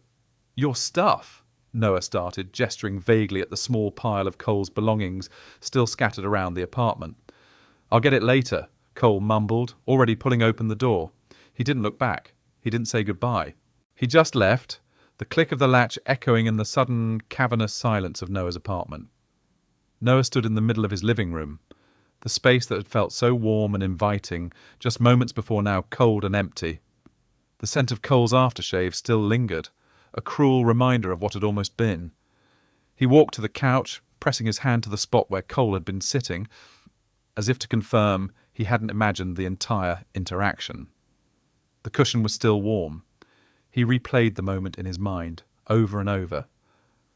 your stuff," Noah started, gesturing vaguely at the small pile of Cole's belongings still scattered around the apartment. "I'll get it later," Cole mumbled, already pulling open the door. He didn't look back. He didn't say goodbye. He just left, the click of the latch echoing in the sudden, cavernous silence of Noah's apartment. Noah stood in the middle of his living room, the space that had felt so warm and inviting just moments before now cold and empty. The scent of Cole's aftershave still lingered, a cruel reminder of what had almost been. He walked to the couch, pressing his hand to the spot where Cole had been sitting, as if to confirm he hadn't imagined the entire interaction. The cushion was still warm. He replayed the moment in his mind, over and over.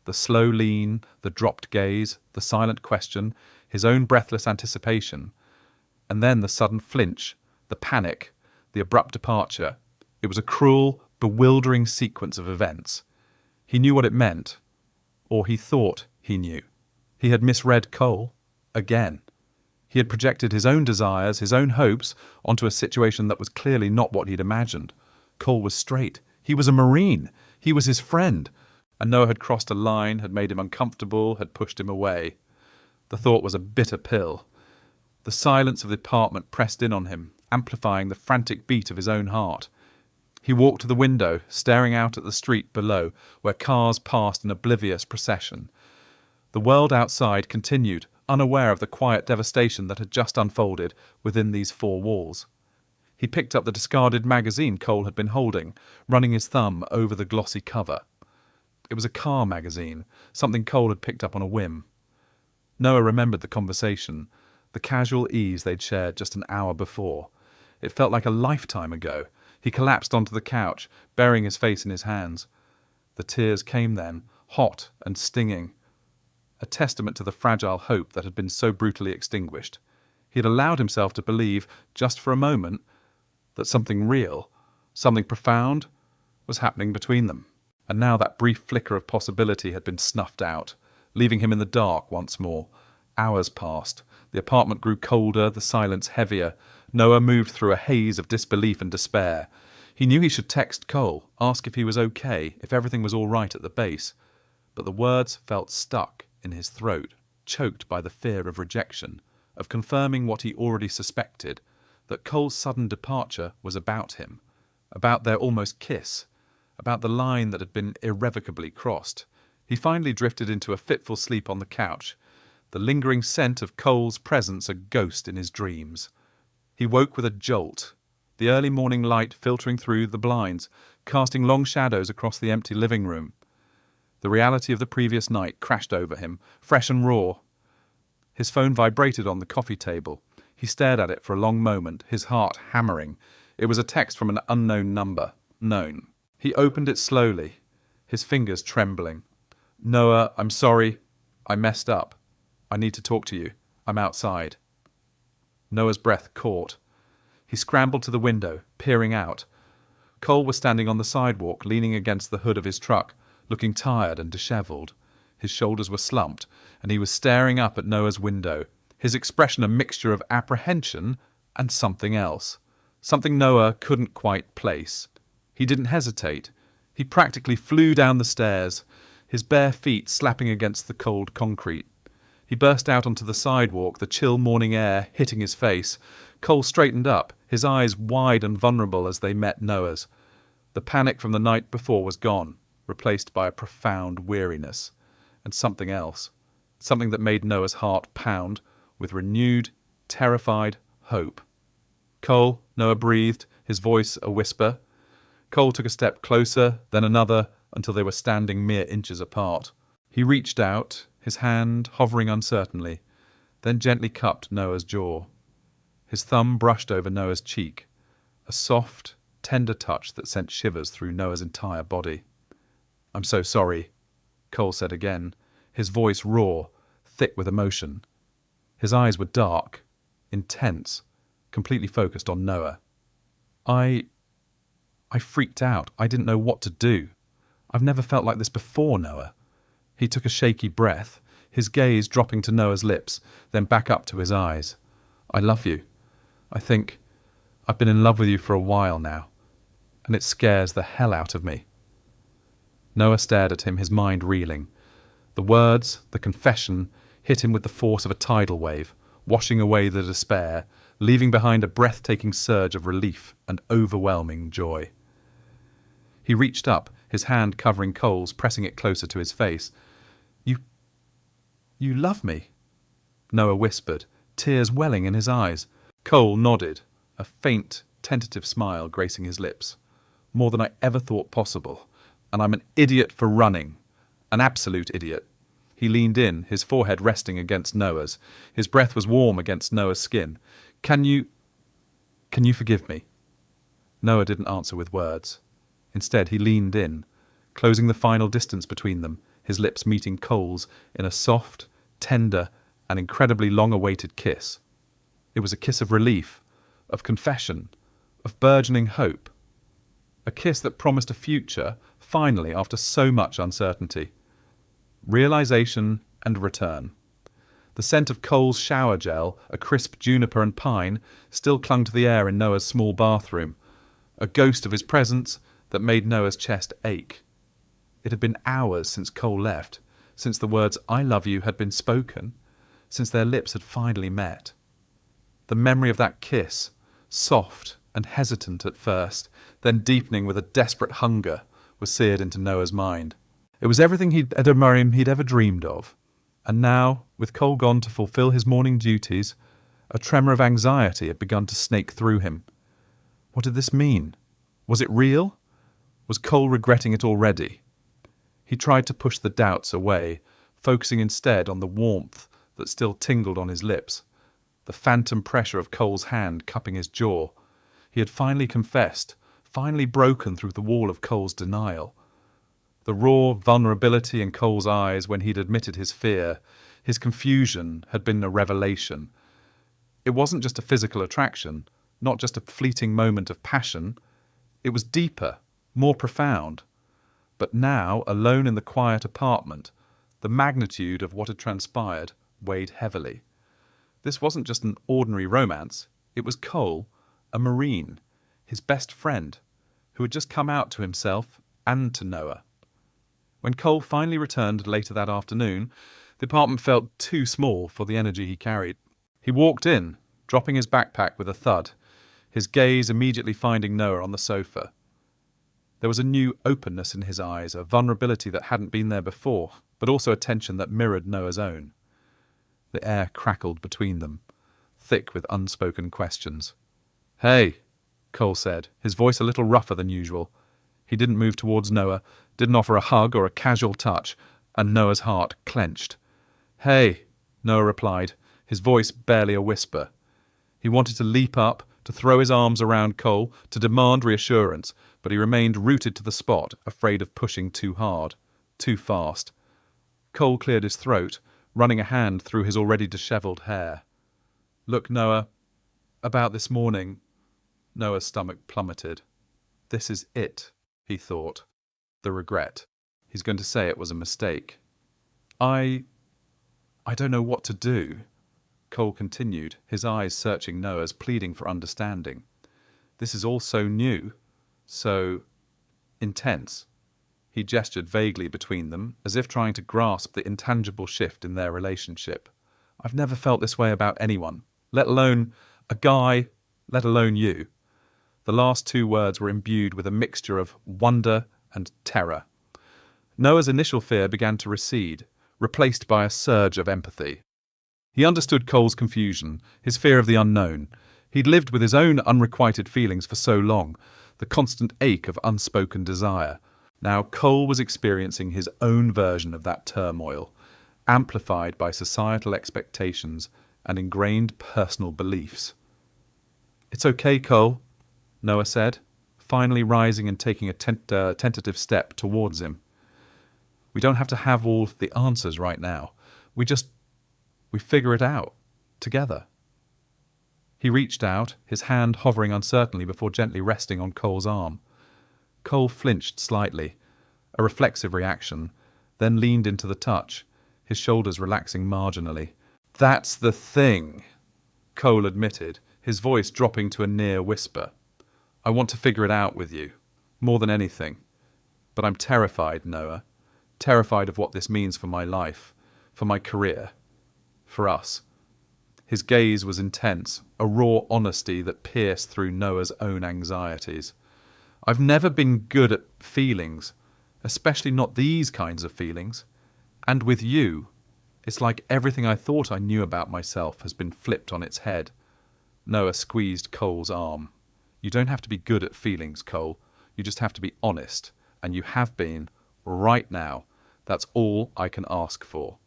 The slow lean, the dropped gaze, the silent question, his own breathless anticipation, and then the sudden flinch, the panic, the abrupt departure. It was a cruel, bewildering sequence of events. He knew what it meant, or he thought he knew. He had misread Cole, again. He had projected his own desires, his own hopes, onto a situation that was clearly not what he'd imagined. Cole was straight. He was a Marine. He was his friend. And Noah had crossed a line, had made him uncomfortable, had pushed him away. The thought was a bitter pill. The silence of the apartment pressed in on him, amplifying the frantic beat of his own heart. He walked to the window, staring out at the street below, where cars passed in oblivious procession. The world outside continued, unaware of the quiet devastation that had just unfolded within these four walls. He picked up the discarded magazine Cole had been holding, running his thumb over the glossy cover. It was a car magazine, something Cole had picked up on a whim. Noah remembered the conversation, the casual ease they'd shared just an hour before. It felt like a lifetime ago. He collapsed onto the couch, burying his face in his hands. The tears came then, hot and stinging, a testament to the fragile hope that had been so brutally extinguished. He had allowed himself to believe, just for a moment, that something real, something profound, was happening between them. And now that brief flicker of possibility had been snuffed out, leaving him in the dark once more. Hours passed. The apartment grew colder, the silence heavier. Noah moved through a haze of disbelief and despair. He knew he should text Cole, ask if he was okay, if everything was all right at the base. But the words felt stuck in his throat, choked by the fear of rejection, of confirming what he already suspected, that Cole's sudden departure was about him, about their almost kiss, about the line that had been irrevocably crossed. He finally drifted into a fitful sleep on the couch, the lingering scent of Cole's presence a ghost in his dreams. He woke with a jolt, the early morning light filtering through the blinds, casting long shadows across the empty living room. The reality of the previous night crashed over him, fresh and raw. His phone vibrated on the coffee table. He stared at it for a long moment, his heart hammering. It was a text from an unknown number. Known. He opened it slowly, his fingers trembling. "Noah, I'm sorry. I messed up. I need to talk to you. I'm outside." Noah's breath caught. He scrambled to the window, peering out. Cole was standing on the sidewalk, leaning against the hood of his truck, looking tired and dishevelled. His shoulders were slumped, and he was staring up at Noah's window, his expression a mixture of apprehension and something else, something Noah couldn't quite place. He didn't hesitate. He practically flew down the stairs, his bare feet slapping against the cold concrete. He burst out onto the sidewalk, the chill morning air hitting his face. Cole straightened up, his eyes wide and vulnerable as they met Noah's. The panic from the night before was gone, replaced by a profound weariness. And something else, something that made Noah's heart pound with renewed, terrified hope. "Cole," Noah breathed, his voice a whisper. Cole took a step closer, then another, until they were standing mere inches apart. He reached out, his hand hovering uncertainly, then gently cupped Noah's jaw. His thumb brushed over Noah's cheek, a soft, tender touch that sent shivers through Noah's entire body. "I'm so sorry," Cole said again, his voice raw, thick with emotion. His eyes were dark, intense, completely focused on Noah. I freaked out. I didn't know what to do. I've never felt like this before, Noah." He took a shaky breath, his gaze dropping to Noah's lips, then back up to his eyes. "I love you. I think I've been in love with you for a while now, and it scares the hell out of me." Noah stared at him, his mind reeling. The words, the confession, hit him with the force of a tidal wave, washing away the despair, leaving behind a breathtaking surge of relief and overwhelming joy. He reached up, his hand covering Cole's, pressing it closer to his face. You love me?" Noah whispered, tears welling in his eyes. Cole nodded, a faint, tentative smile gracing his lips. "More than I ever thought possible. And I'm an idiot for running. An absolute idiot." He leaned in, his forehead resting against Noah's. His breath was warm against Noah's skin. Can you forgive me?" Noah didn't answer with words. Instead, he leaned in, closing the final distance between them, his lips meeting Cole's in a soft, tender, and incredibly long-awaited kiss. It was a kiss of relief, of confession, of burgeoning hope. A kiss that promised a future, finally, after so much uncertainty. Realization and return. The scent of Cole's shower gel, a crisp juniper and pine, still clung to the air in Noah's small bathroom, a ghost of his presence that made Noah's chest ache. It had been hours since Cole left, since the words "I love you" had been spoken, since their lips had finally met. The memory of that kiss, soft and hesitant at first, then deepening with a desperate hunger, was seared into Noah's mind. It was everything he'd ever dreamed of. And now, with Cole gone to fulfill his morning duties, a tremor of anxiety had begun to snake through him. What did this mean? Was it real? Was Cole regretting it already? He tried to push the doubts away, focusing instead on the warmth that still tingled on his lips, the phantom pressure of Cole's hand cupping his jaw. He had finally confessed, finally broken through the wall of Cole's denial. The raw vulnerability in Cole's eyes when he'd admitted his fear, his confusion, had been a revelation. It wasn't just a physical attraction, not just a fleeting moment of passion. It was deeper, more profound. But now, alone in the quiet apartment, the magnitude of what had transpired weighed heavily. This wasn't just an ordinary romance. It was Cole, a Marine, his best friend, who had just come out to himself and to Noah. When Cole finally returned later that afternoon, the apartment felt too small for the energy he carried. He walked in, dropping his backpack with a thud, his gaze immediately finding Noah on the sofa. There was a new openness in his eyes, a vulnerability that hadn't been there before, but also a tension that mirrored Noah's own. The air crackled between them, thick with unspoken questions. "Hey," Cole said, his voice a little rougher than usual. He didn't move towards Noah, didn't offer a hug or a casual touch, and Noah's heart clenched. "Hey," Noah replied, his voice barely a whisper. He wanted to leap up, to throw his arms around Cole, to demand reassurance, but he remained rooted to the spot, afraid of pushing too hard, too fast. Cole cleared his throat, running a hand through his already dishevelled hair. "Look, Noah, about this morning." Noah's stomach plummeted. This is it, he thought. The regret. He's going to say it was a mistake. I don't know what to do," Cole continued, his eyes searching Noah's, pleading for understanding. "This is all so new, so intense." He gestured vaguely between them, as if trying to grasp the intangible shift in their relationship. "I've never felt this way about anyone, let alone a guy, let alone you." The last two words were imbued with a mixture of wonder and terror. Noah's initial fear began to recede, replaced by a surge of empathy. He understood Cole's confusion, his fear of the unknown. He'd lived with his own unrequited feelings for so long, the constant ache of unspoken desire. Now Cole was experiencing his own version of that turmoil, amplified by societal expectations and ingrained personal beliefs. "It's okay, Cole," Noah said, finally rising and taking a tentative step towards him. "We don't have to have all the answers right now. We figure it out, together." He reached out, his hand hovering uncertainly before gently resting on Cole's arm. Cole flinched slightly, a reflexive reaction, then leaned into the touch, his shoulders relaxing marginally. "That's the thing," Cole admitted, his voice dropping to a near whisper. "I want to figure it out with you, more than anything. But I'm terrified, Noah. Terrified of what this means for my life, for my career, for us." His gaze was intense, a raw honesty that pierced through Noah's own anxieties. "I've never been good at feelings, especially not these kinds of feelings. And with you, it's like everything I thought I knew about myself has been flipped on its head." Noah squeezed Cole's arm. "You don't have to be good at feelings, Cole. You just have to be honest, and you have been, right now. That's all I can ask for."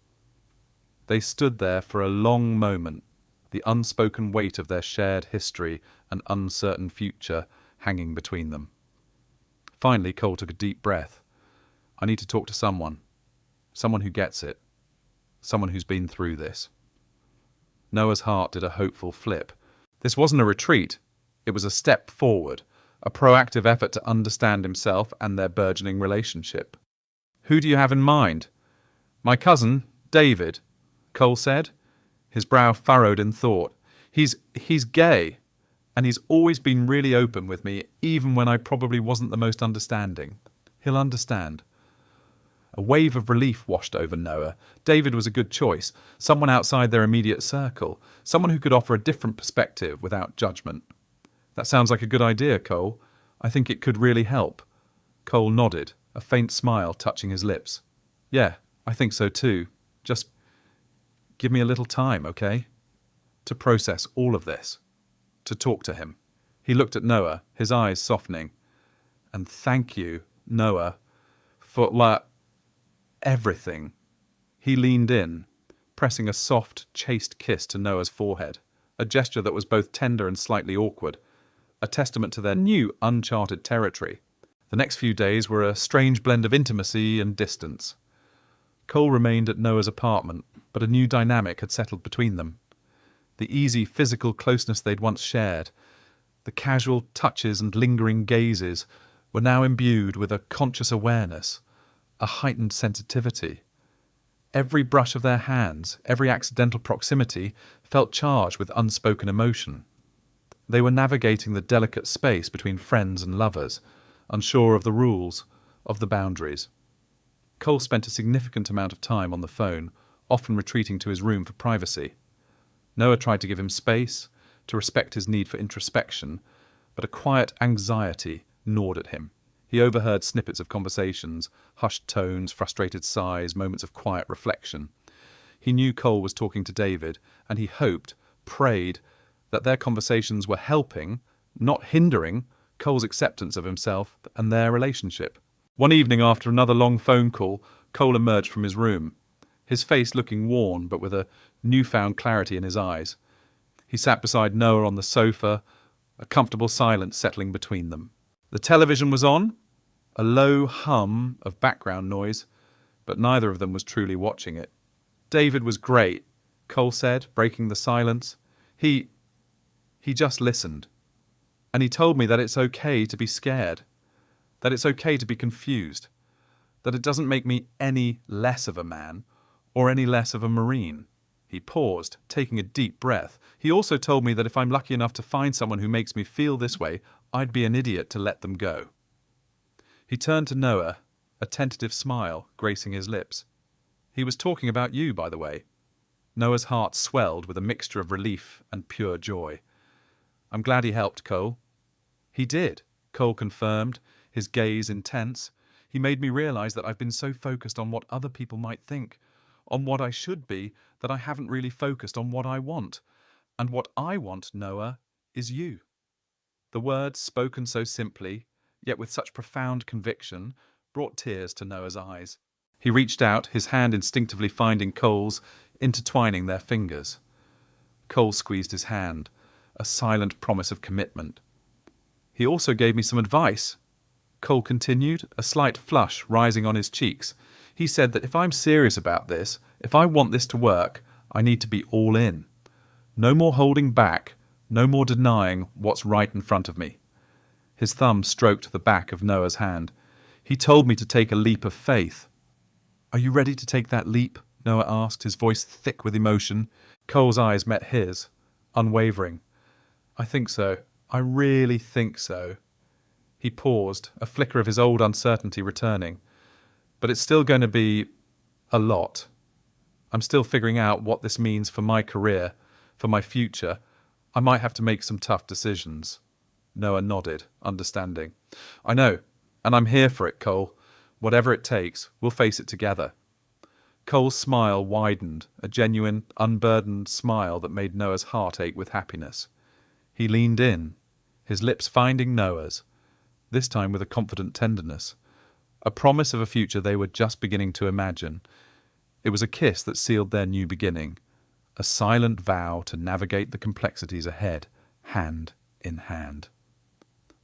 They stood there for a long moment, the unspoken weight of their shared history and uncertain future hanging between them. Finally, Cole took a deep breath. "I need to talk to someone. Someone who gets it. Someone who's been through this." Noah's heart did a hopeful flip. This wasn't a retreat. It was a step forward, a proactive effort to understand himself and their burgeoning relationship. "Who do you have in mind?" "My cousin, David," Cole said, his brow furrowed in thought. He's gay, and he's always been really open with me, even when I probably wasn't the most understanding. He'll understand." A wave of relief washed over Noah. David was a good choice, someone outside their immediate circle, someone who could offer a different perspective without judgment. "That sounds like a good idea, Cole. I think it could really help." Cole nodded, a faint smile touching his lips. "Yeah, I think so too. Just give me a little time, okay? To process all of this. To talk to him." He looked at Noah, his eyes softening. "And thank you, Noah, for everything." He leaned in, pressing a soft, chaste kiss to Noah's forehead, a gesture that was both tender and slightly awkward, a testament to their new, uncharted territory. The next few days were a strange blend of intimacy and distance. Cole remained at Noah's apartment, but a new dynamic had settled between them. The easy physical closeness they'd once shared, the casual touches and lingering gazes, were now imbued with a conscious awareness, a heightened sensitivity. Every brush of their hands, every accidental proximity, felt charged with unspoken emotion. They were navigating the delicate space between friends and lovers, unsure of the rules, of the boundaries. Cole spent a significant amount of time on the phone, often retreating to his room for privacy. Noah tried to give him space, to respect his need for introspection, but a quiet anxiety gnawed at him. He overheard snippets of conversations, hushed tones, frustrated sighs, moments of quiet reflection. He knew Cole was talking to David, and he hoped, prayed, that their conversations were helping, not hindering, Cole's acceptance of himself and their relationship. One evening, after another long phone call, Cole emerged from his room, his face looking worn but with a newfound clarity in his eyes. He sat beside Noah on the sofa, a comfortable silence settling between them. The television was on, a low hum of background noise, but neither of them was truly watching it. "David was great," Cole said, breaking the silence. He just listened. And he told me that it's okay to be scared, that it's okay to be confused, that it doesn't make me any less of a man or any less of a Marine." He paused, taking a deep breath. "He also told me that if I'm lucky enough to find someone who makes me feel this way, I'd be an idiot to let them go." He turned to Noah, a tentative smile gracing his lips. "He was talking about you, by the way." Noah's heart swelled with a mixture of relief and pure joy. "I'm glad he helped, Cole." "He did," Cole confirmed, his gaze intense. "He made me realize that I've been so focused on what other people might think, on what I should be, that I haven't really focused on what I want. And what I want, Noah, is you." The words, spoken so simply, yet with such profound conviction, brought tears to Noah's eyes. He reached out, his hand instinctively finding Cole's, intertwining their fingers. Cole squeezed his hand, a silent promise of commitment. "He also gave me some advice," Cole continued, a slight flush rising on his cheeks. "He said that if I'm serious about this, if I want this to work, I need to be all in. No more holding back, no more denying what's right in front of me." His thumb stroked the back of Noah's hand. "He told me to take a leap of faith." "Are you ready to take that leap?" Noah asked, his voice thick with emotion. Cole's eyes met his, unwavering. "I think so. I really think so." He paused, a flicker of his old uncertainty returning. "But it's still going to be a lot. I'm still figuring out what this means for my career, for my future. I might have to make some tough decisions." Noah nodded, understanding. "I know, and I'm here for it, Cole. Whatever it takes, we'll face it together." Cole's smile widened, a genuine, unburdened smile that made Noah's heart ache with happiness. He leaned in, his lips finding Noah's, this time with a confident tenderness, a promise of a future they were just beginning to imagine. It was a kiss that sealed their new beginning, a silent vow to navigate the complexities ahead, hand in hand.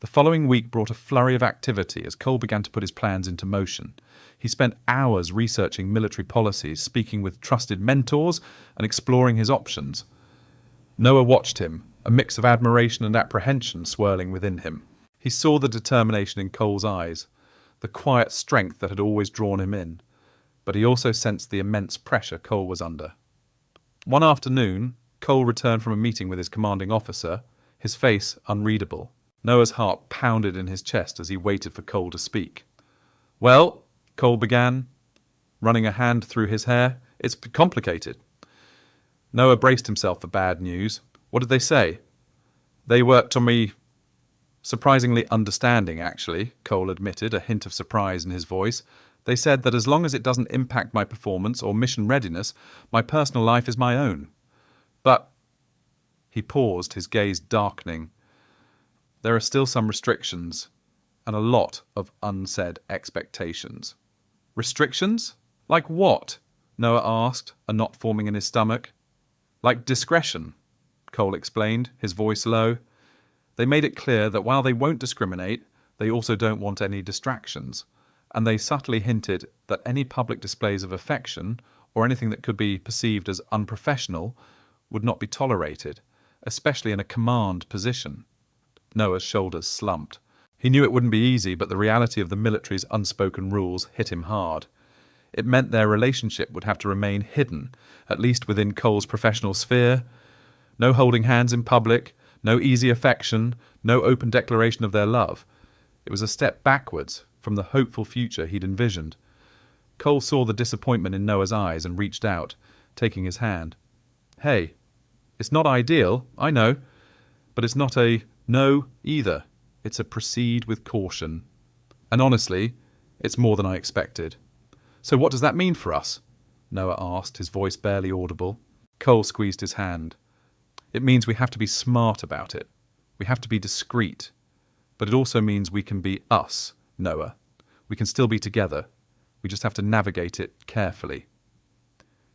The following week brought a flurry of activity as Cole began to put his plans into motion. He spent hours researching military policies, speaking with trusted mentors, and exploring his options. Noah watched him, a mix of admiration and apprehension swirling within him. He saw the determination in Cole's eyes, the quiet strength that had always drawn him in, but he also sensed the immense pressure Cole was under. One afternoon, Cole returned from a meeting with his commanding officer, his face unreadable. Noah's heart pounded in his chest as he waited for Cole to speak. "Well," Cole began, running a hand through his hair, "it's complicated." Noah braced himself for bad news. "What did they say?" "They worked on me." "Surprisingly understanding, actually," Cole admitted, a hint of surprise in his voice. "They said that as long as it doesn't impact my performance or mission readiness, my personal life is my own. But—" He paused, his gaze darkening. There are still some restrictions and a lot of unsaid expectations. Restrictions? Like what? Noah asked, a knot forming in his stomach. Like discretion, Cole explained, his voice low. They made it clear that while they won't discriminate, they also don't want any distractions, and they subtly hinted that any public displays of affection, or anything that could be perceived as unprofessional, would not be tolerated, especially in a command position. Noah's shoulders slumped. He knew it wouldn't be easy, but the reality of the military's unspoken rules hit him hard. It meant their relationship would have to remain hidden, at least within Cole's professional sphere. No holding hands in public, no easy affection, no open declaration of their love. It was a step backwards from the hopeful future he'd envisioned. Cole saw the disappointment in Noah's eyes and reached out, taking his hand. Hey, it's not ideal, I know, but it's not a no either. It's a proceed with caution. And honestly, it's more than I expected. So what does that mean for us? Noah asked, his voice barely audible. Cole squeezed his hand. It means we have to be smart about it. We have to be discreet. But it also means we can be us, Noah. We can still be together. We just have to navigate it carefully.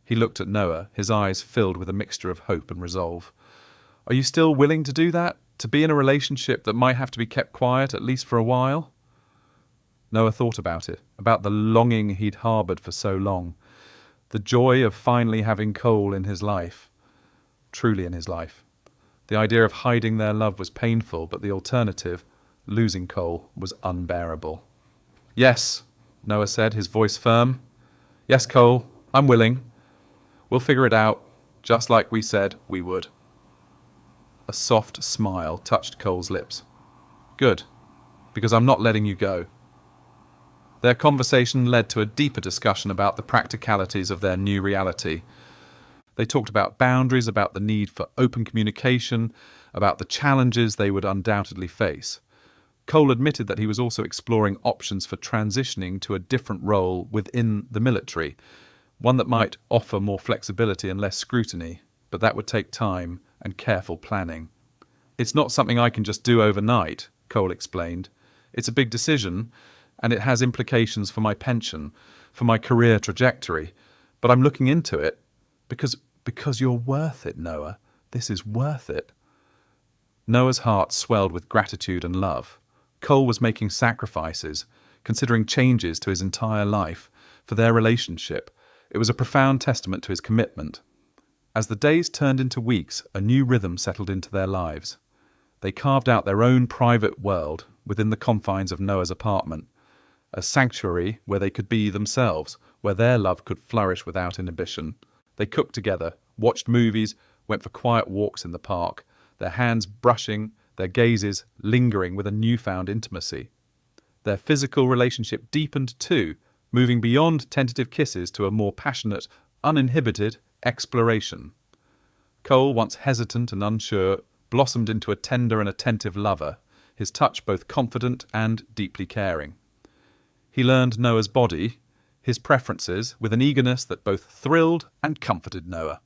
He looked at Noah, his eyes filled with a mixture of hope and resolve. Are you still willing to do that? To be in a relationship that might have to be kept quiet, at least for a while? Noah thought about it, about the longing he'd harboured for so long, the joy of finally having Cole in his life, truly in his life. The idea of hiding their love was painful, but the alternative, losing Cole, was unbearable. Yes, Noah said, his voice firm. Yes, Cole, I'm willing. We'll figure it out, just like we said we would. A soft smile touched Cole's lips. Good, because I'm not letting you go. Their conversation led to a deeper discussion about the practicalities of their new reality. They talked about boundaries, about the need for open communication, about the challenges they would undoubtedly face. Cole admitted that he was also exploring options for transitioning to a different role within the military, one that might offer more flexibility and less scrutiny, but that would take time and careful planning. It's not something I can just do overnight, Cole explained. It's a big decision, and it has implications for my pension, for my career trajectory. But I'm looking into it because you're worth it, Noah. This is worth it. Noah's heart swelled with gratitude and love. Cole was making sacrifices, considering changes to his entire life, for their relationship. It was a profound testament to his commitment. As the days turned into weeks, a new rhythm settled into their lives. They carved out their own private world within the confines of Noah's apartment, a sanctuary where they could be themselves, where their love could flourish without inhibition. They cooked together, watched movies, went for quiet walks in the park, their hands brushing, their gazes lingering with a newfound intimacy. Their physical relationship deepened too, moving beyond tentative kisses to a more passionate, uninhibited exploration. Cole, once hesitant and unsure, blossomed into a tender and attentive lover, his touch both confident and deeply caring. He learned Noah's body, his preferences, with an eagerness that both thrilled and comforted Noah.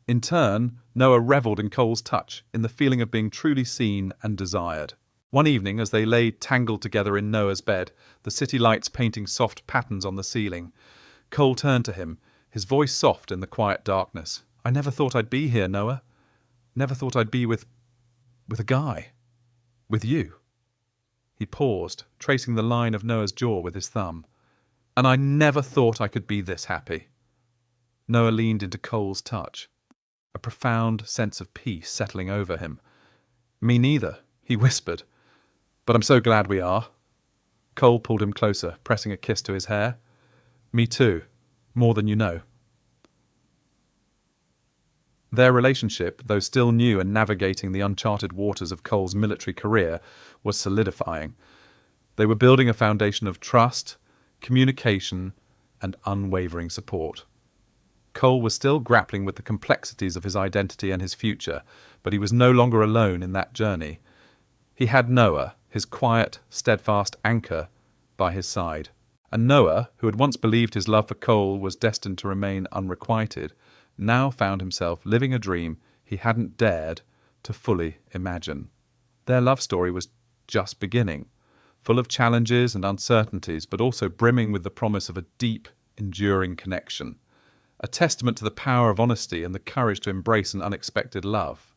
In turn, Noah revelled in Cole's touch, in the feeling of being truly seen and desired. One evening, as they lay tangled together in Noah's bed, the city lights painting soft patterns on the ceiling, Cole turned to him, his voice soft in the quiet darkness. I never thought I'd be here, Noah. Never thought I'd be with a guy. With you. He paused, tracing the line of Noah's jaw with his thumb. And I never thought I could be this happy. Noah leaned into Cole's touch, a profound sense of peace settling over him. Me neither, he whispered. But I'm so glad we are. Cole pulled him closer, pressing a kiss to his hair. Me too, more than you know. Their relationship, though still new and navigating the uncharted waters of Cole's military career, was solidifying. They were building a foundation of trust, communication, and unwavering support. Cole was still grappling with the complexities of his identity and his future, but he was no longer alone in that journey. He had Noah, his quiet, steadfast anchor, by his side. And Noah, who had once believed his love for Cole was destined to remain unrequited, now found himself living a dream he hadn't dared to fully imagine. Their love story was just beginning, full of challenges and uncertainties, but also brimming with the promise of a deep, enduring connection, a testament to the power of honesty and the courage to embrace an unexpected love.